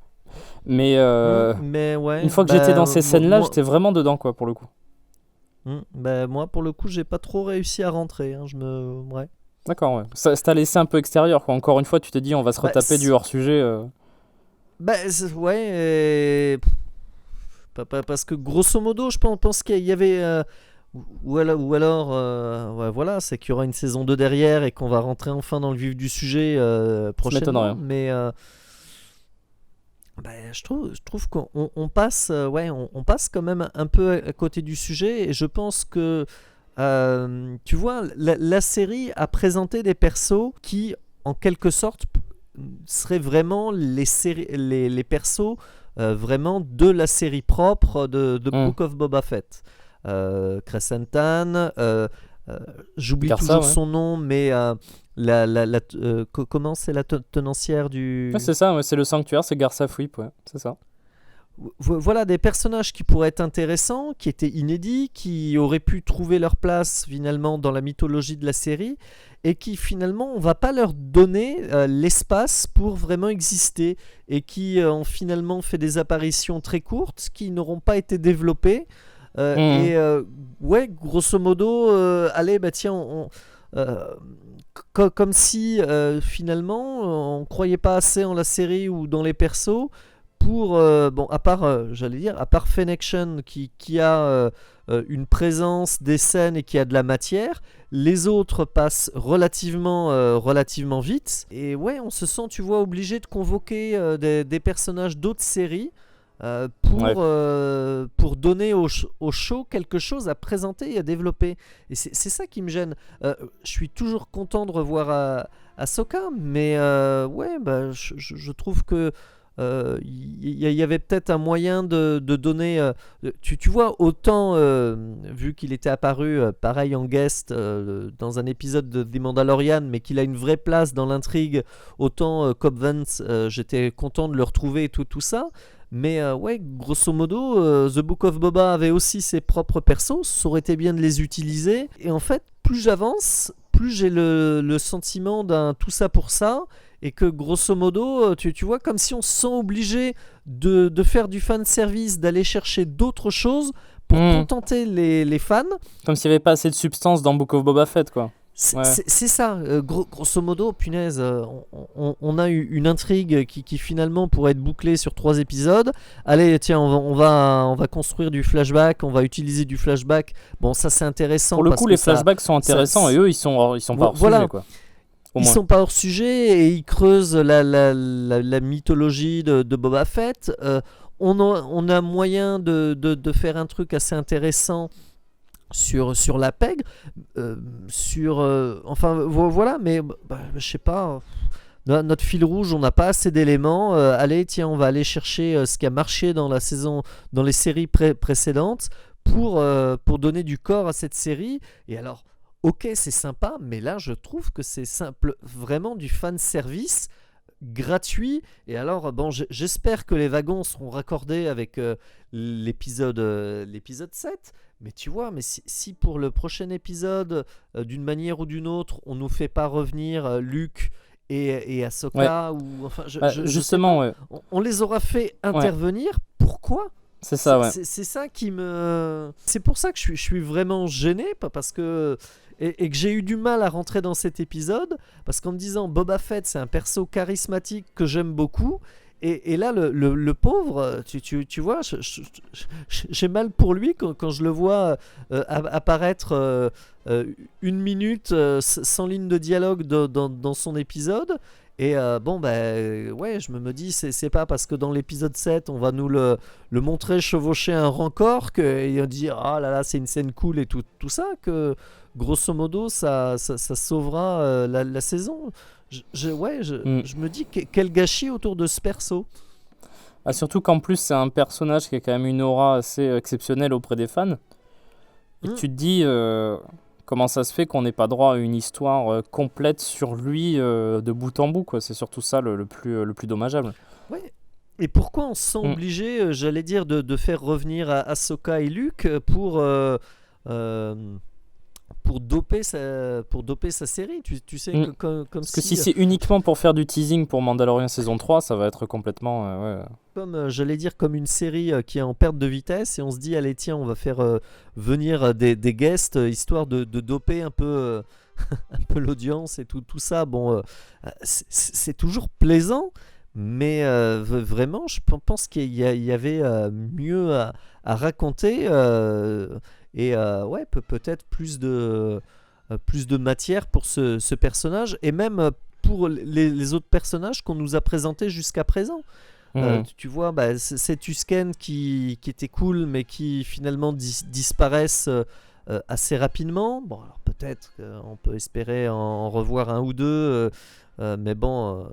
Mais ouais, une fois que j'étais dans ces scènes-là, j'étais vraiment dedans, quoi, pour le coup. Moi, pour le coup, j'ai pas trop réussi à rentrer. Ouais. D'accord, ouais. Ça t'a laissé un peu extérieur, quoi. Encore une fois, tu t'es dit, on va se retaper du hors-sujet. Ouais, parce que grosso modo, je pense qu'il y avait... Ouais, voilà, c'est qu'il y aura une saison 2 derrière et qu'on va rentrer enfin dans le vif du sujet Ça prochainement. m'étonnerait. Mais je trouve qu'on passe, on passe quand même un peu à côté du sujet. Et je pense que, tu vois, la série a présenté des persos qui, en quelque sorte, seraient vraiment les persos vraiment de la série propre de Hmm. Book of Boba Fett. Crescentan, j'oublie Garça, toujours ouais. son nom, mais comment c'est la tenancière Ouais, du... c'est ça, ouais, c'est le sanctuaire, c'est Garça Fwip, ouais, c'est ça. Voilà des personnages qui pourraient être intéressants, qui étaient inédits, qui auraient pu trouver leur place finalement dans la mythologie de la série, et qui finalement on va pas leur donner l'espace pour vraiment exister, et qui ont finalement fait des apparitions très courtes, qui n'auront pas été développées. Hmm. Ouais, grosso modo, allez, bah tiens, comme si finalement on croyait pas assez en la série ou dans les persos pour bon, à part j'allais dire, à part Fennec qui a une présence, des scènes et qui a de la matière, les autres passent relativement vite. Et ouais, on se sent, tu vois, obligé de convoquer des personnages d'autres séries Ouais. pour donner au show quelque chose à présenter et à développer. Et c'est ça qui me gêne. Je suis toujours content de revoir Ahsoka, mais ouais, bah, je trouve que y avait peut-être un moyen de donner. Tu vois, autant vu qu'il était apparu pareil en guest dans un épisode de The Mandalorian, mais qu'il a une vraie place dans l'intrigue, autant Cobb Vanth, j'étais content de le retrouver et tout ça. Mais ouais, grosso modo, The Book of Boba avait aussi ses propres persos, ça aurait été bien de les utiliser. Et en fait, plus j'avance, plus j'ai le sentiment d'un tout ça pour ça, et que grosso modo, tu vois, comme si on se sent obligé de faire du fan service, d'aller chercher d'autres choses pour Hmm. contenter les fans. Comme s'il n'y avait pas assez de substance dans Book of Boba Fett, quoi. Ouais. C'est ça, grosso modo, punaise, on a eu une intrigue qui finalement pourrait être bouclée sur 3 épisodes. Allez, tiens, on va construire du flashback, on va utiliser du flashback. Bon, ça c'est Pour intéressant le parce coup, que les flashbacks sont intéressants et eux, ils sont pas hors sujet, voilà, quoi. Au ils moins. sont pas hors sujet et ils creusent la mythologie de Boba Fett. On a moyen de faire un truc assez intéressant sur la pègre, enfin voilà, mais bah, je sais pas, notre fil rouge, on n'a pas assez d'éléments. Allez, tiens, on va aller chercher ce qui a marché dans la saison, dans les séries précédentes pour donner du corps à cette série. Et alors, ok, c'est sympa, mais là je trouve que c'est simple, vraiment du fan service gratuit. Et alors, bon, j'espère que les wagons seront raccordés avec l'épisode 7. Mais tu vois, mais si pour le prochain épisode, d'une manière ou d'une autre, on nous fait pas revenir Luke et Ouais. Ahsoka, ou enfin, je sais Justement, pas, ouais. on les aura fait Ouais. intervenir. Pourquoi? C'est ça, ouais. C'est ça qui me. C'est pour ça que je suis vraiment gêné, pas parce que. Et que j'ai eu du mal à rentrer dans cet épisode, parce qu'en me disant Boba Fett, c'est un perso charismatique que j'aime beaucoup. Et là, le pauvre, tu vois, j'ai mal pour lui quand je le vois apparaître 1 minute sans ligne de dialogue dans son épisode. Et bon, ben ouais, je me dis, c'est pas parce que dans l'épisode 7, on va nous le montrer chevaucher un rancor et dire, ah là là, c'est une scène cool et tout ça, que grosso modo, ça sauvera la saison. Ouais, Hmm. je me dis quel gâchis autour de ce perso. Ah, surtout qu'en plus, c'est un personnage qui a quand même une aura assez exceptionnelle auprès des fans. Et Hmm. tu te dis comment ça se fait qu'on n'ait pas droit à une histoire complète sur lui de bout en bout, quoi. C'est surtout ça le plus dommageable. Ouais. Et pourquoi on se sent Hmm. obligé, j'allais dire, de faire revenir Ahsoka et Luke euh, pour doper sa série. Tu sais, Hmm. comme Parce que si si, c'est uniquement pour faire du teasing pour Mandalorian saison 3, ça va être complètement... ouais. j'allais dire, comme une série qui est en perte de vitesse, et on se dit, allez, tiens, on va faire venir des guests, histoire de doper un peu, un peu l'audience et tout ça. Bon, c'est toujours plaisant, mais vraiment, je pense qu'il y avait mieux à raconter. et ouais, peut-être plus de matière pour ce personnage, et même pour les autres personnages qu'on nous a présentés jusqu'à présent. Tu vois, c'est Tusken qui était cool, mais qui finalement disparaissent assez rapidement. Bon, alors peut-être qu'on peut espérer en revoir un ou deux, mais bon,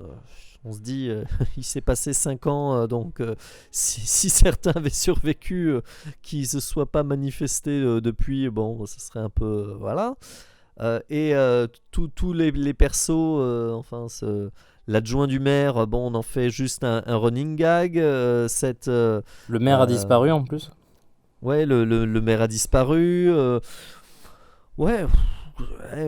on se dit, il s'est passé 5 ans, donc si certains avaient survécu, qu'ils ne se soient pas manifestés depuis, bon, ce serait un peu. Voilà. Et tous les persos, enfin, l'adjoint du maire, bon, on en fait juste un running gag. Le maire a disparu en plus. Ouais, le maire a disparu. Ouais,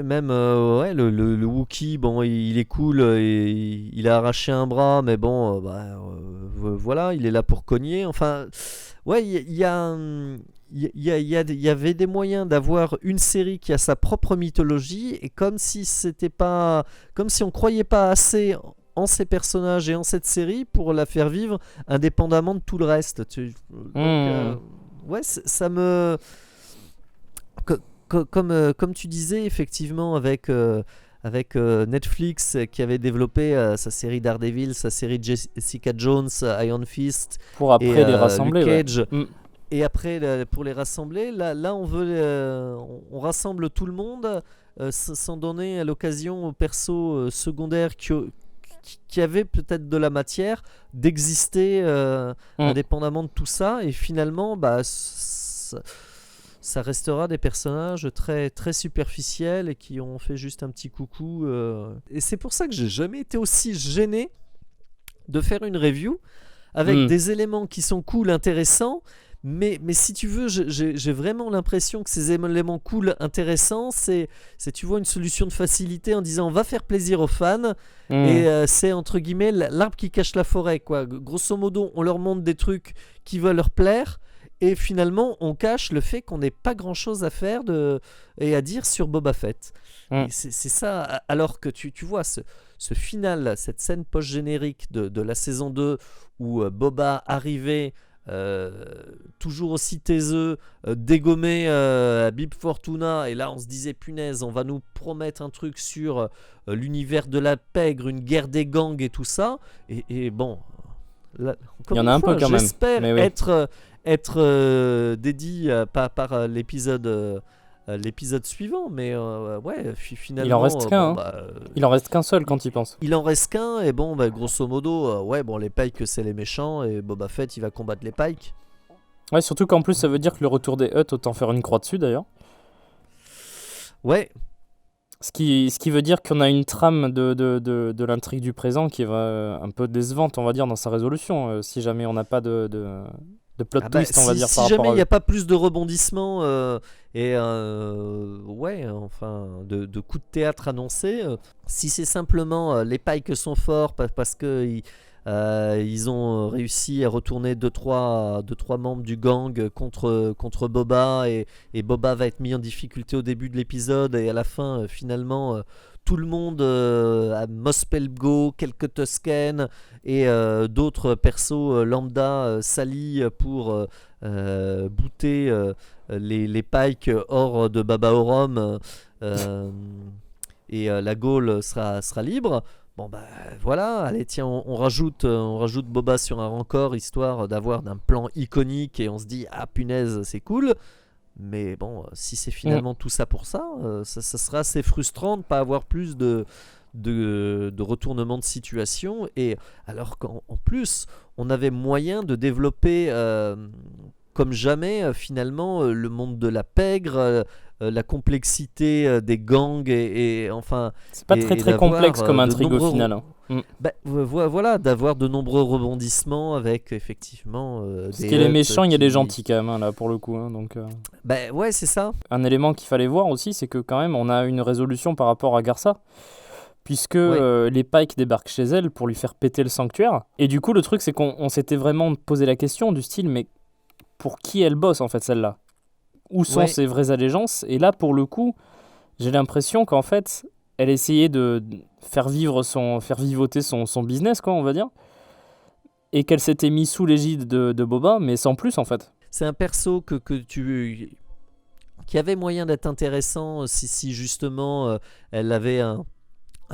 même ouais, le Wookie, bon, il est cool, et il a arraché un bras, mais bon, voilà, il est là pour cogner. Enfin, ouais, il y avait des moyens d'avoir une série qui a sa propre mythologie, et comme si on croyait pas assez en ces personnages et en cette série pour la faire vivre indépendamment de tout le reste. Donc, ouais, ça me comme tu disais, effectivement, avec Netflix qui avait développé sa série Daredevil, sa série Jessica Jones, Iron Fist, pour après les rassembler. Luke Cage, ouais. Et après, pour les rassembler, là on rassemble tout le monde, sans donner à l'occasion aux persos secondaires qui avaient peut-être de la matière d'exister indépendamment de tout ça, et finalement, ça restera des personnages très, très superficiels et qui ont fait juste un petit coucou. Et c'est pour ça que j'ai jamais été aussi gêné de faire une review avec des éléments qui sont cool, intéressants. Mais si tu veux, j'ai vraiment l'impression que ces éléments cool, intéressants, c'est tu vois, une solution de facilité en disant on va faire plaisir aux fans, et c'est entre guillemets l'arbre qui cache la forêt, quoi. Grosso modo, on leur montre des trucs qui veulent leur plaire, et finalement on cache le fait qu'on n'ait pas grand chose à faire et à dire sur Boba Fett. Et c'est ça, alors que tu vois ce final, cette scène post-générique de la saison 2 où Boba arrivait, toujours aussi taiseux, dégommé à Bib Fortuna, et là on se disait punaise, on va nous promettre un truc sur l'univers de la pègre, une guerre des gangs et tout ça, et bon, là, il y en a un peu quand même, j'espère mais oui. être dédié par l'épisode suivant, mais ouais, finalement Il en reste qu'un, il en reste qu'un seul quand il pense. il en reste qu'un, et bon, grosso modo, ouais, bon, les Pikes c'est les méchants, et Boba Fett il va combattre les Pikes. Ouais, surtout qu'en plus ça veut dire que le retour des Hutt, autant faire une croix dessus d'ailleurs. Ouais. Ce qui veut dire qu'on a une trame de l'intrigue du présent qui va un peu décevante, on va dire, dans sa résolution, si jamais on n'a pas de plot twist, on va dire, si par rapport jamais à il n'y a pas plus de rebondissements, ouais, enfin, de coups de théâtre annoncés, si c'est simplement les Pikes sont forts parce que ils ont réussi à retourner 2-3 membres du gang contre Boba, et Boba va être mis en difficulté au début de l'épisode, et à la fin, finalement, tout le monde, à Mos Pelgo, quelques Tusken et d'autres persos lambda s'allient pour booter les Pikes hors de Baba Orom, et la Gaule sera libre. Bon voilà, allez tiens, on rajoute Boba sur un rancor, histoire d'avoir un plan iconique, et on se dit ah punaise, c'est cool. Mais bon, si c'est finalement tout ça pour ça, ça sera assez frustrant de ne pas avoir plus de retournement de situation, et alors qu'en plus on avait moyen de développer comme jamais finalement le monde de la pègre, la complexité des gangs, et enfin c'est pas très complexe comme intrigue au final, hein. Voilà, d'avoir de nombreux rebondissements avec effectivement parce qu'il y a les méchants, il y a les gentils quand même, hein, là pour le coup, hein, donc ouais, c'est ça. Un élément qu'il fallait voir aussi, c'est que quand même on a une résolution par rapport à Garça, puisque les Pikes débarquent chez elle pour lui faire péter le sanctuaire, et du coup le truc c'est qu'on s'était vraiment posé la question du style, mais pour qui elle bosse en fait celle-là, où sont ses vraies allégeances, et là pour le coup j'ai l'impression qu'en fait elle essayait de faire vivoter son business, quoi, on va dire, et qu'elle s'était mise sous l'égide de Boba, mais sans plus en fait. C'est un perso que tu qui avait moyen d'être intéressant si justement elle avait un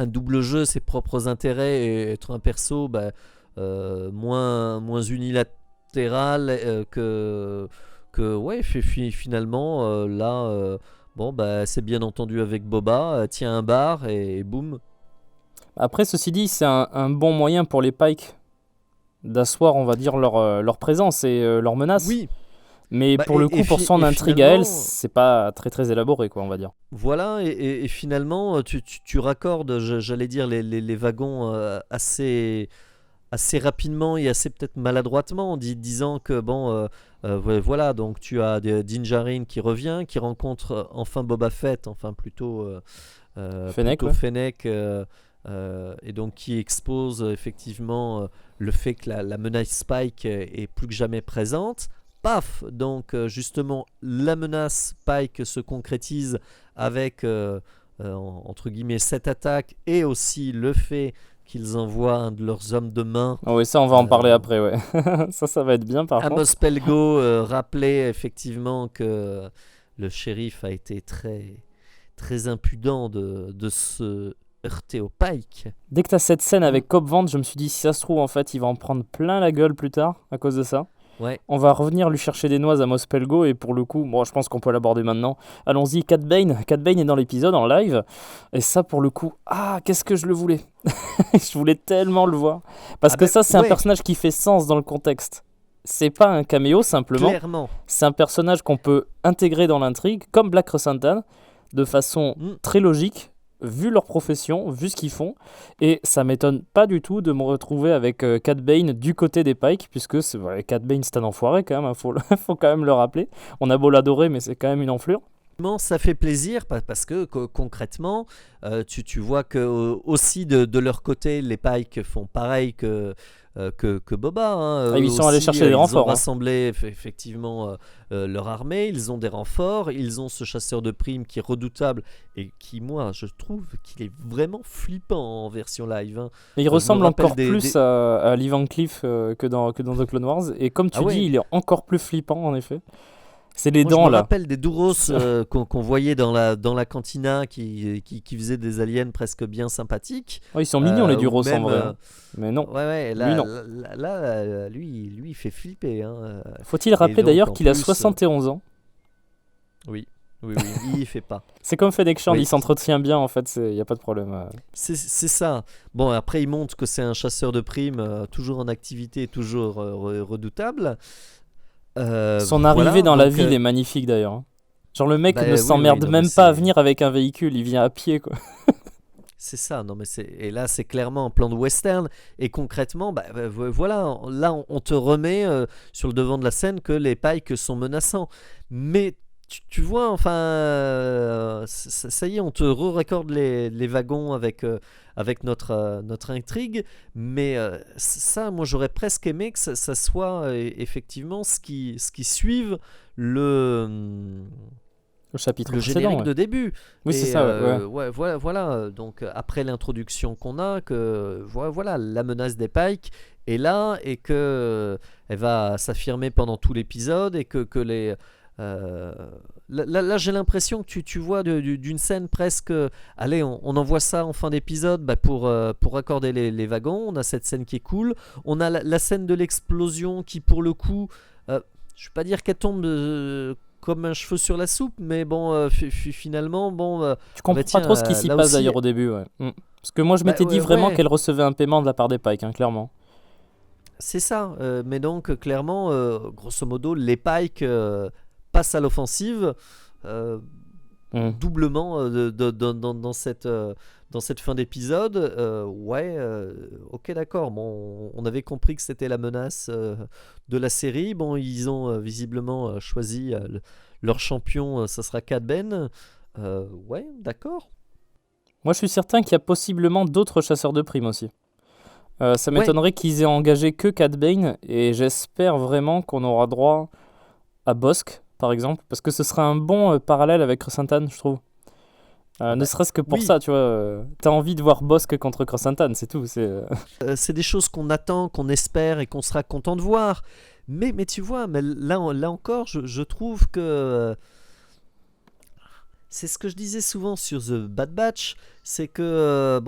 double jeu, ses propres intérêts et être un perso moins unilatéral que ouais, finalement là c'est bien entendu avec Boba, tient un bar et boum. Après, ceci dit, c'est un bon moyen pour les Pike d'asseoir, on va dire, leur présence et leur menace. Oui. Mais pour le coup, pour son intrigue à elle, c'est pas très très élaboré, quoi, on va dire. Voilà, et finalement, tu raccordes, j'allais dire, les wagons assez rapidement et assez peut-être maladroitement, en disant que voilà, donc tu as Din Djarin qui revient, qui rencontre enfin Boba Fett, enfin plutôt Fennec, et donc qui expose effectivement le fait que la menace Spike est plus que jamais présente. Paf, donc justement la menace Pike se concrétise avec entre guillemets cette attaque et aussi le fait qu'ils envoient un de leurs hommes de main. Oh oui, ça on va en parler après, ouais. ça va être bien par contre. Amos Pelgo rappelait effectivement que le shérif a été très, très impudent de se heurter au Pike. Dès que tu as cette scène avec Cobb Vanth, je me suis dit, si ça se trouve, en fait, il va en prendre plein la gueule plus tard à cause de ça. Ouais. On va revenir lui chercher des noix à Mos Pelgo et pour le coup, moi je pense qu'on peut l'aborder maintenant. Allons-y, Cad Bane. Cad Bane est dans l'épisode en live et ça pour le coup, qu'est-ce que je le voulais. Je voulais tellement le voir parce que ça c'est un personnage qui fait sens dans le contexte. C'est pas un caméo simplement. Clairement. C'est un personnage qu'on peut intégrer dans l'intrigue comme Black Krrsantan de façon très logique. Vu leur profession, vu ce qu'ils font, et ça m'étonne pas du tout de me retrouver avec Cad Bane du côté des Pike, puisque Cad Bane c'est un enfoiré quand même, faut quand même le rappeler. On a beau l'adorer, mais c'est quand même une enflure. Ça fait plaisir parce que concrètement, tu vois que aussi de leur côté, les Pike font pareil que Boba. Ils sont allés chercher des renforts. Ils ont rassemblé effectivement leur armée, ils ont des renforts, ils ont ce chasseur de primes qui est redoutable et qui, moi, je trouve qu'il est vraiment flippant en version live. Et il ressemble encore plus à Lee Van Cleef que dans The Clone Wars. Et comme tu dis, il est encore plus flippant en effet. C'est les dents là. Je me rappelle des Douros qu'on voyait dans la cantina qui faisaient des aliens presque bien sympathiques. Ils sont mignons les Douros en vrai. Mais non. Ouais, lui non. Là, lui il fait flipper. Faut-il rappeler d'ailleurs qu'il a 71 ans. Oui, il fait pas. C'est comme Fennec Shand, il s'entretient bien en fait, il n'y a pas de problème. C'est ça. Bon, après il montre que c'est un chasseur de primes, toujours en activité, toujours redoutable. Son arrivée dans la ville est magnifique d'ailleurs. Genre le mec ne s'emmerde même pas à venir avec un véhicule, il vient à pied quoi. C'est ça, non mais et là c'est clairement un plan de western et concrètement voilà, là on te remet sur le devant de la scène que les Pike sont menaçants. Mais tu vois, enfin ça y est, on te raccorde les wagons avec notre intrigue, mais ça, moi j'aurais presque aimé que ça soit effectivement ce qui suive le chapitre générique de début. Oui, c'est ça. Voilà. Donc après l'introduction qu'on a, que voilà la menace des Pike est là et que elle va s'affirmer pendant tout l'épisode et que les là j'ai l'impression que tu vois d'une scène presque allez on envoie ça en fin d'épisode pour raccorder les wagons. On a cette scène qui est cool, on a la scène de l'explosion qui pour le coup je vais pas dire qu'elle tombe comme un cheveu sur la soupe, mais bon finalement tu comprends pas trop ce qui s'y passe aussi, d'ailleurs au début parce que moi je m'étais dit vraiment qu'elle recevait un paiement de la part des Pike clairement. C'est ça, mais donc clairement grosso modo les Pike passe à l'offensive doublement dans cette fin d'épisode. Ok, d'accord. Bon, on avait compris que c'était la menace de la série. Bon, ils ont visiblement choisi leur champion, ça sera Cad Bane. Ouais, d'accord. Moi, je suis certain qu'il y a possiblement d'autres chasseurs de primes aussi. Ça m'étonnerait qu'ils aient engagé que Cad Bane et j'espère vraiment qu'on aura droit à Bossk par exemple, parce que ce serait un bon parallèle avec Krrsantan, je trouve. Ne serait-ce que pour ça, tu vois. T'as envie de voir Bossk contre Krrsantan, c'est tout. C'est des choses qu'on attend, qu'on espère et qu'on sera content de voir. Mais tu vois, mais là encore, je trouve que c'est ce que je disais souvent sur The Bad Batch, c'est que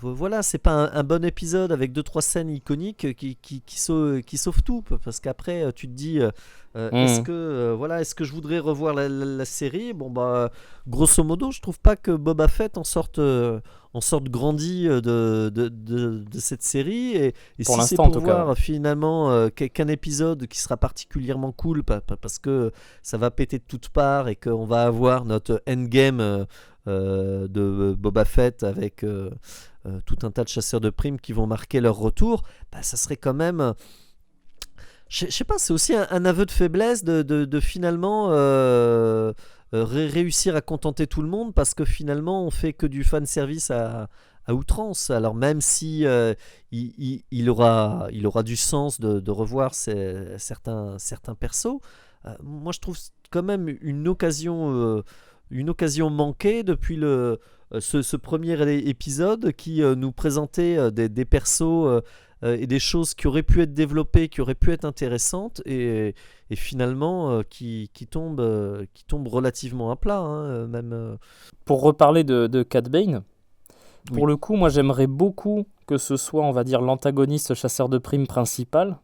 voilà, c'est pas un bon épisode avec 2-3 scènes iconiques qui sauvent tout, parce qu'après tu te dis est-ce que je voudrais revoir la série. Grosso modo, je trouve pas que Boba Fett en sorte grandi de cette série, et Pour si c'est l'instant, en pour tout cas. voir finalement qu'un épisode qui sera particulièrement cool parce que ça va péter de toutes parts et qu'on va avoir notre endgame de Boba Fett avec tout un tas de chasseurs de primes qui vont marquer leur retour, ça serait quand même, je sais pas, c'est aussi un aveu de faiblesse de finalement réussir à contenter tout le monde, parce que finalement on fait que du fan service à outrance. Alors même si il aura du sens de revoir certains persos, moi je trouve quand même une occasion manquée depuis ce premier épisode qui nous présentait des persos et des choses qui auraient pu être développées, qui auraient pu être intéressantes, et finalement qui tombent relativement à plat, hein, même. Pour reparler de Cad Bane, Oui. pour le coup, moi j'aimerais beaucoup que ce soit, on va dire, l'antagoniste chasseur de primes principal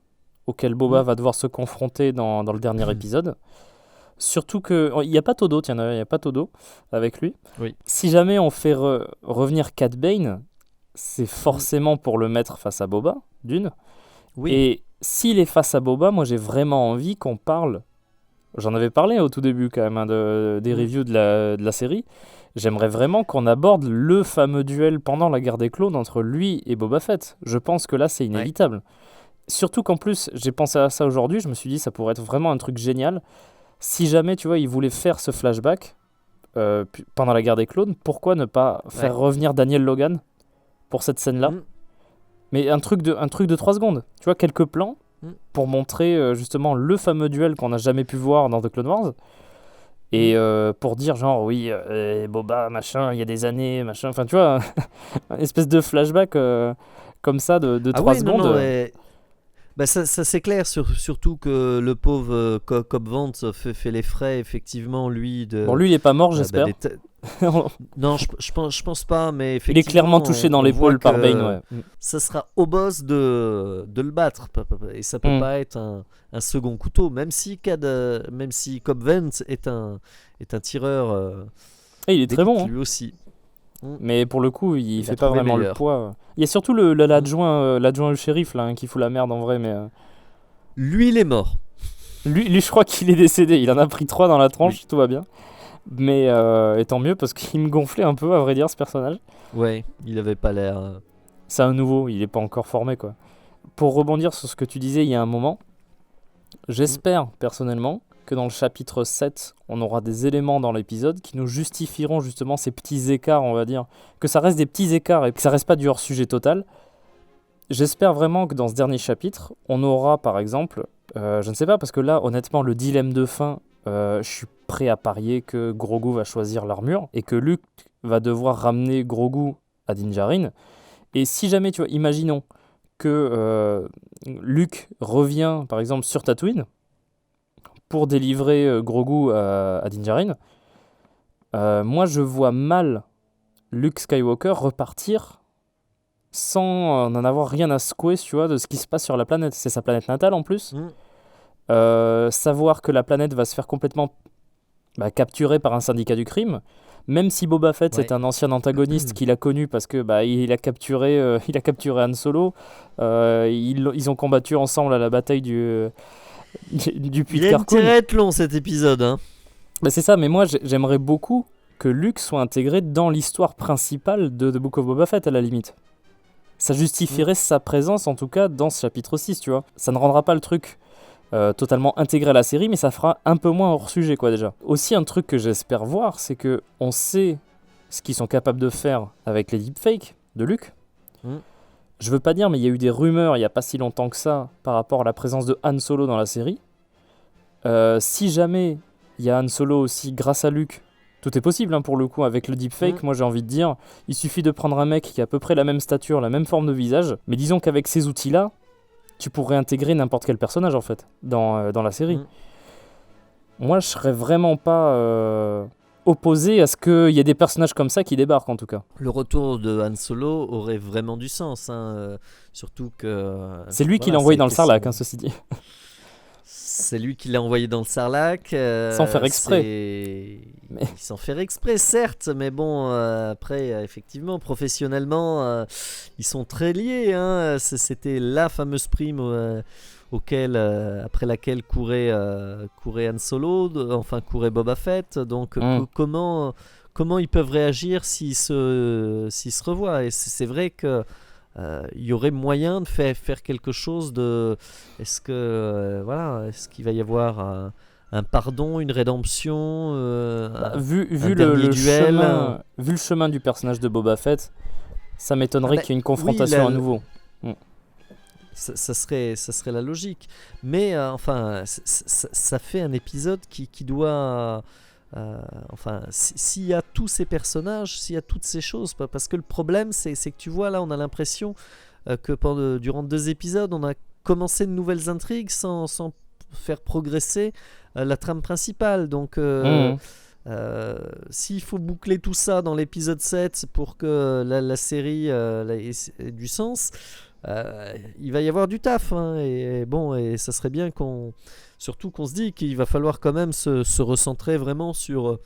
auquel Boba va devoir se confronter dans le dernier épisode. Surtout qu'il n'y a pas Todo, il n'y a pas Todo avec lui. Oui. Si jamais on fait revenir Cad Bane, c'est forcément pour le mettre face à Boba, d'une. Oui. Et s'il est face à Boba, moi j'ai vraiment envie qu'on parle. J'en avais parlé au tout début quand même, des reviews de la série. J'aimerais vraiment qu'on aborde le fameux duel pendant la guerre des clones entre lui et Boba Fett. Je pense que là c'est inévitable. Surtout qu'en plus, j'ai pensé à ça aujourd'hui, je me suis dit ça pourrait être vraiment un truc génial. Si jamais, tu vois, il voulait faire ce flashback pendant la guerre des clones, pourquoi ne pas faire revenir Daniel Logan pour cette scène-là? Mais un truc de 3 secondes, tu vois, quelques plans pour montrer justement le fameux duel qu'on n'a jamais pu voir dans The Clone Wars, et pour dire genre oui, Boba, machin, il y a des années, machin, enfin tu vois, une espèce de flashback comme ça de 3 secondes. Non, ça c'est clair, surtout que le pauvre Cobb Vanth fait les frais, effectivement, lui. Bon, lui il est pas mort, j'espère. Non, je pense pas, mais effectivement. Il est clairement touché dans l'épaule par Bane, ouais. Ça sera au boss de le battre, et ça peut pas être un second couteau, même si Cobb Vanth est un tireur. Et il est très bon, lui aussi. Mais pour le coup, il fait pas vraiment le poids. Il y a surtout l'adjoint au shérif là, qui fout la merde en vrai, mais lui il est mort. Lui je crois qu'il est décédé. Il en a pris 3 dans la tranche, tout va bien. Mais et tant mieux, parce qu'il me gonflait un peu, à vrai dire, ce personnage. Ouais, il avait pas l'air. C'est un nouveau, il est pas encore formé, quoi. Pour rebondir sur ce que tu disais il y a un moment, j'espère personnellement que dans le chapitre 7, on aura des éléments dans l'épisode qui nous justifieront justement ces petits écarts, on va dire. Que ça reste des petits écarts et que ça reste pas du hors-sujet total. J'espère vraiment que dans ce dernier chapitre, on aura par exemple, je ne sais pas, parce que là, honnêtement, le dilemme de fin, je suis prêt à parier que Grogu va choisir l'armure et que Luke va devoir ramener Grogu à Din Djarin. Et si jamais, tu vois, imaginons que Luke revient par exemple sur Tatooine pour délivrer Grogu à Din Djarin, moi je vois mal Luke Skywalker repartir sans en avoir rien à secouer, tu vois, de ce qui se passe sur la planète. C'est sa planète natale en plus. Savoir que la planète va se faire complètement capturée par un syndicat du crime, même si Boba Fett c'est un ancien antagoniste qu'il a connu parce que il a capturé Han Solo, ils ont combattu ensemble à la bataille du puits de Carkoon. Il a être long cet épisode, hein. C'est ça, mais moi j'aimerais beaucoup que Luke soit intégré dans l'histoire principale de The Book of Boba Fett, à la limite. Ça justifierait sa présence, en tout cas, dans ce chapitre 6, tu vois. Ça ne rendra pas le truc totalement intégré à la série, mais ça fera un peu moins hors sujet, quoi, déjà. Aussi, un truc que j'espère voir, c'est que on sait ce qu'ils sont capables de faire avec les deepfakes de Luke. Je veux pas dire, mais il y a eu des rumeurs il y a pas si longtemps que ça par rapport à la présence de Han Solo dans la série. Si jamais il y a Han Solo aussi grâce à Luke, tout est possible, hein, pour le coup, avec le deepfake. Moi j'ai envie de dire, il suffit de prendre un mec qui a à peu près la même stature, la même forme de visage, mais disons qu'avec ces outils-là, tu pourrais intégrer n'importe quel personnage en fait dans la série. moi, je serais vraiment pas opposé à ce qu'il y ait des personnages comme ça qui débarquent, en tout cas. Le retour de Han Solo aurait vraiment du sens, hein, surtout que C'est lui qui voilà, l'a ça a envoyé dans le été Sarlacc, son... ceci dit. C'est lui qui l'a envoyé dans le Sarlacc. Sans faire exprès. Mais... Sans faire exprès, certes, mais bon, après, effectivement, professionnellement, ils sont très liés. Hein. C'était la fameuse prime après laquelle courait Han Solo, enfin courait Boba Fett. Donc, comment ils peuvent réagir s'ils se revoient? Et c'est vrai que il y aurait moyen de faire quelque chose de... Est-ce qu'il va y avoir un pardon, une rédemption, Vu un dernier duel vu le chemin du personnage de Boba Fett, ça m'étonnerait qu'il y ait une confrontation à nouveau. Ça serait la logique. Mais enfin, ça fait un épisode qui doit... enfin, s'il y a tous ces personnages, s'il y a toutes ces choses, parce que le problème, c'est que tu vois, là, on a l'impression que durant 2 épisodes, on a commencé de nouvelles intrigues sans faire progresser la trame principale. Donc, s'il faut boucler tout ça dans l'épisode 7 pour que la série ait du sens, il va y avoir du taf. Hein, et ça serait bien surtout qu'on se dit qu'il va falloir quand même se recentrer vraiment sur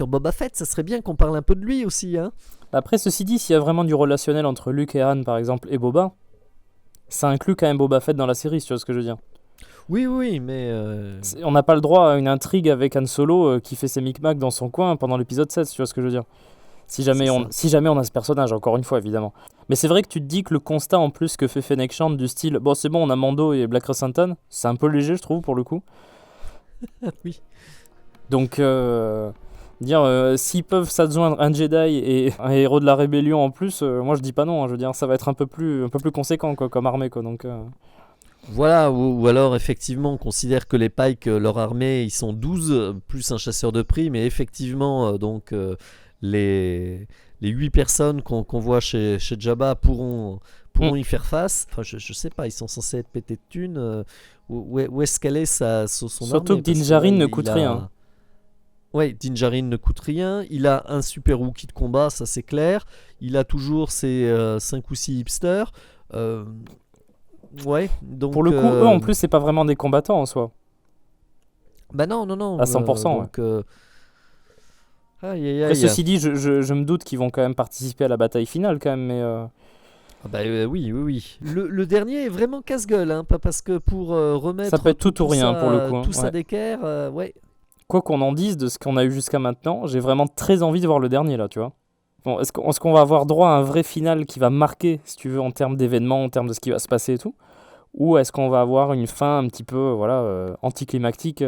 Boba Fett. Ça serait bien qu'on parle un peu de lui aussi. Hein. Après, ceci dit, s'il y a vraiment du relationnel entre Luke et Han, par exemple, et Boba, ça inclut quand même Boba Fett dans la série, si tu vois ce que je veux dire. Oui, mais... On n'a pas le droit à une intrigue avec Han Solo qui fait ses micmacs dans son coin pendant l'épisode 7, si tu vois ce que je veux dire. Si jamais on a ce personnage, encore une fois, évidemment. Mais c'est vrai que tu te dis que le constat en plus que fait Fennec Shand du style « Bon, c'est bon, on a Mando et Black Krrsantan », c'est un peu léger, je trouve, pour le coup. Oui. Donc, s'ils peuvent s'adjoindre un Jedi et un héros de la rébellion en plus, moi je dis pas non, hein, je veux dire, ça va être un peu plus conséquent quoi, comme armée, quoi, donc... Voilà, ou alors effectivement on considère que les Pike, leur armée, ils sont 12, plus un chasseur de primes, mais effectivement, les 8 personnes qu'on voit chez Jabba pourront y faire face. Enfin, je sais pas, ils sont censés être pétés de thunes. Où est-ce qu'elle est son surtout armée? Que Din Djarin ne coûte rien. Ouais, Din Djarin ne coûte rien. Il a un super wookie de combat, ça c'est clair. Il a toujours ses 5 ou 6 hipsters. Ouais, donc... Pour le coup, eux en plus, c'est pas vraiment des combattants en soi. Bah non. À 100%. Donc, ouais. Après, ceci dit, je me doute qu'ils vont quand même participer à la bataille finale quand même, mais... oui. Le dernier est vraiment casse-gueule, hein, pas parce que pour remettre... Ça peut être tout ou rien pour le coup. Hein, tout ça d'équerre, ouais. Quoi qu'on en dise de ce qu'on a eu jusqu'à maintenant, j'ai vraiment très envie de voir le dernier là, tu vois. Bon, est-ce qu'on va avoir droit à un vrai final qui va marquer, si tu veux, en termes d'événements, en termes de ce qui va se passer et tout? Ou est-ce qu'on va avoir une fin un petit peu anticlimactique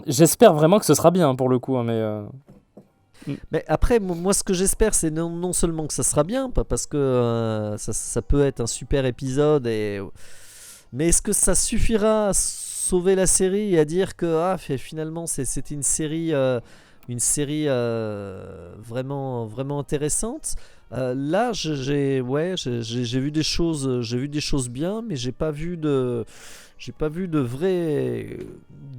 J'espère vraiment que ce sera bien pour le coup, hein, Mais après, moi ce que j'espère, c'est non seulement que ça sera bien, parce que ça peut être un super épisode, mais est-ce que ça suffira à sauver la série et à dire que finalement c'était une série vraiment, vraiment intéressante? Là, j'ai vu des choses bien, mais j'ai pas vu de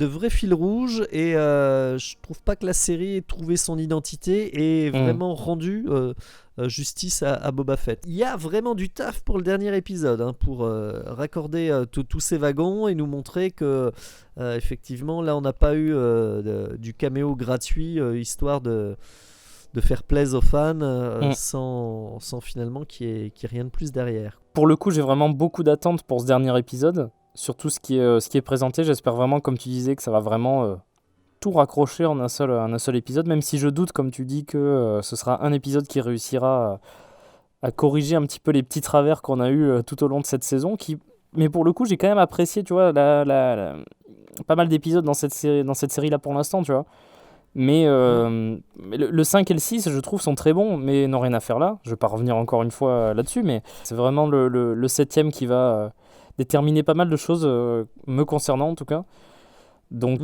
vrai fil rouge, et je trouve pas que la série ait trouvé son identité et vraiment rendu justice à Boba Fett. Il y a vraiment du taf pour le dernier épisode, hein, pour raccorder tous ces wagons et nous montrer que effectivement là on n'a pas eu du caméo gratuit, histoire de faire plaisir aux fans, sans finalement qu'il y ait rien de plus derrière. Pour le coup, j'ai vraiment beaucoup d'attentes pour ce dernier épisode. Surtout ce qui est présenté. J'espère vraiment, comme tu disais, que ça va vraiment tout raccrocher en un seul épisode. Même si je doute, comme tu dis, que ce sera un épisode qui réussira à corriger un petit peu les petits travers qu'on a eu tout au long de cette saison. Mais pour le coup, j'ai quand même apprécié, tu vois, pas mal d'épisodes dans cette série-là pour l'instant, tu vois. Mais le 5 et le 6, je trouve, sont très bons, mais n'ont rien à faire là. Je vais pas revenir encore une fois là-dessus, mais c'est vraiment le 7e qui va déterminer pas mal de choses, me concernant en tout cas. Donc,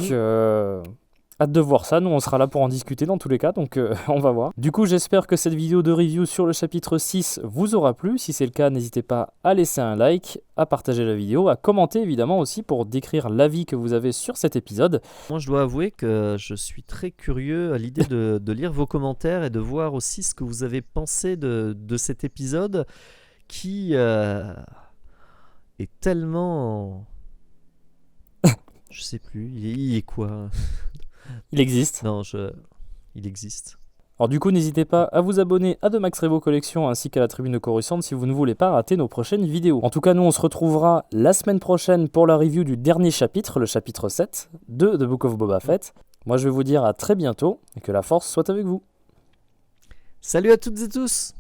hâte de voir ça, nous on sera là pour en discuter dans tous les cas, donc on va voir. Du coup j'espère que cette vidéo de review sur le chapitre 6 vous aura plu. Si c'est le cas, n'hésitez pas à laisser un like, à partager la vidéo, à commenter évidemment aussi pour décrire l'avis que vous avez sur cet épisode. Moi je dois avouer que je suis très curieux à l'idée de lire vos commentaires et de voir aussi ce que vous avez pensé de cet épisode qui est tellement... Je sais plus, il est quoi? Il existe. Non, il existe. Alors du coup, n'hésitez pas à vous abonner à The Max Revo Collection ainsi qu'à la Tribune de Coruscant si vous ne voulez pas rater nos prochaines vidéos. En tout cas, nous on se retrouvera la semaine prochaine pour la review du dernier chapitre, le chapitre 7 de The Book of Boba Fett. Moi je vais vous dire à très bientôt et que la force soit avec vous. Salut à toutes et tous!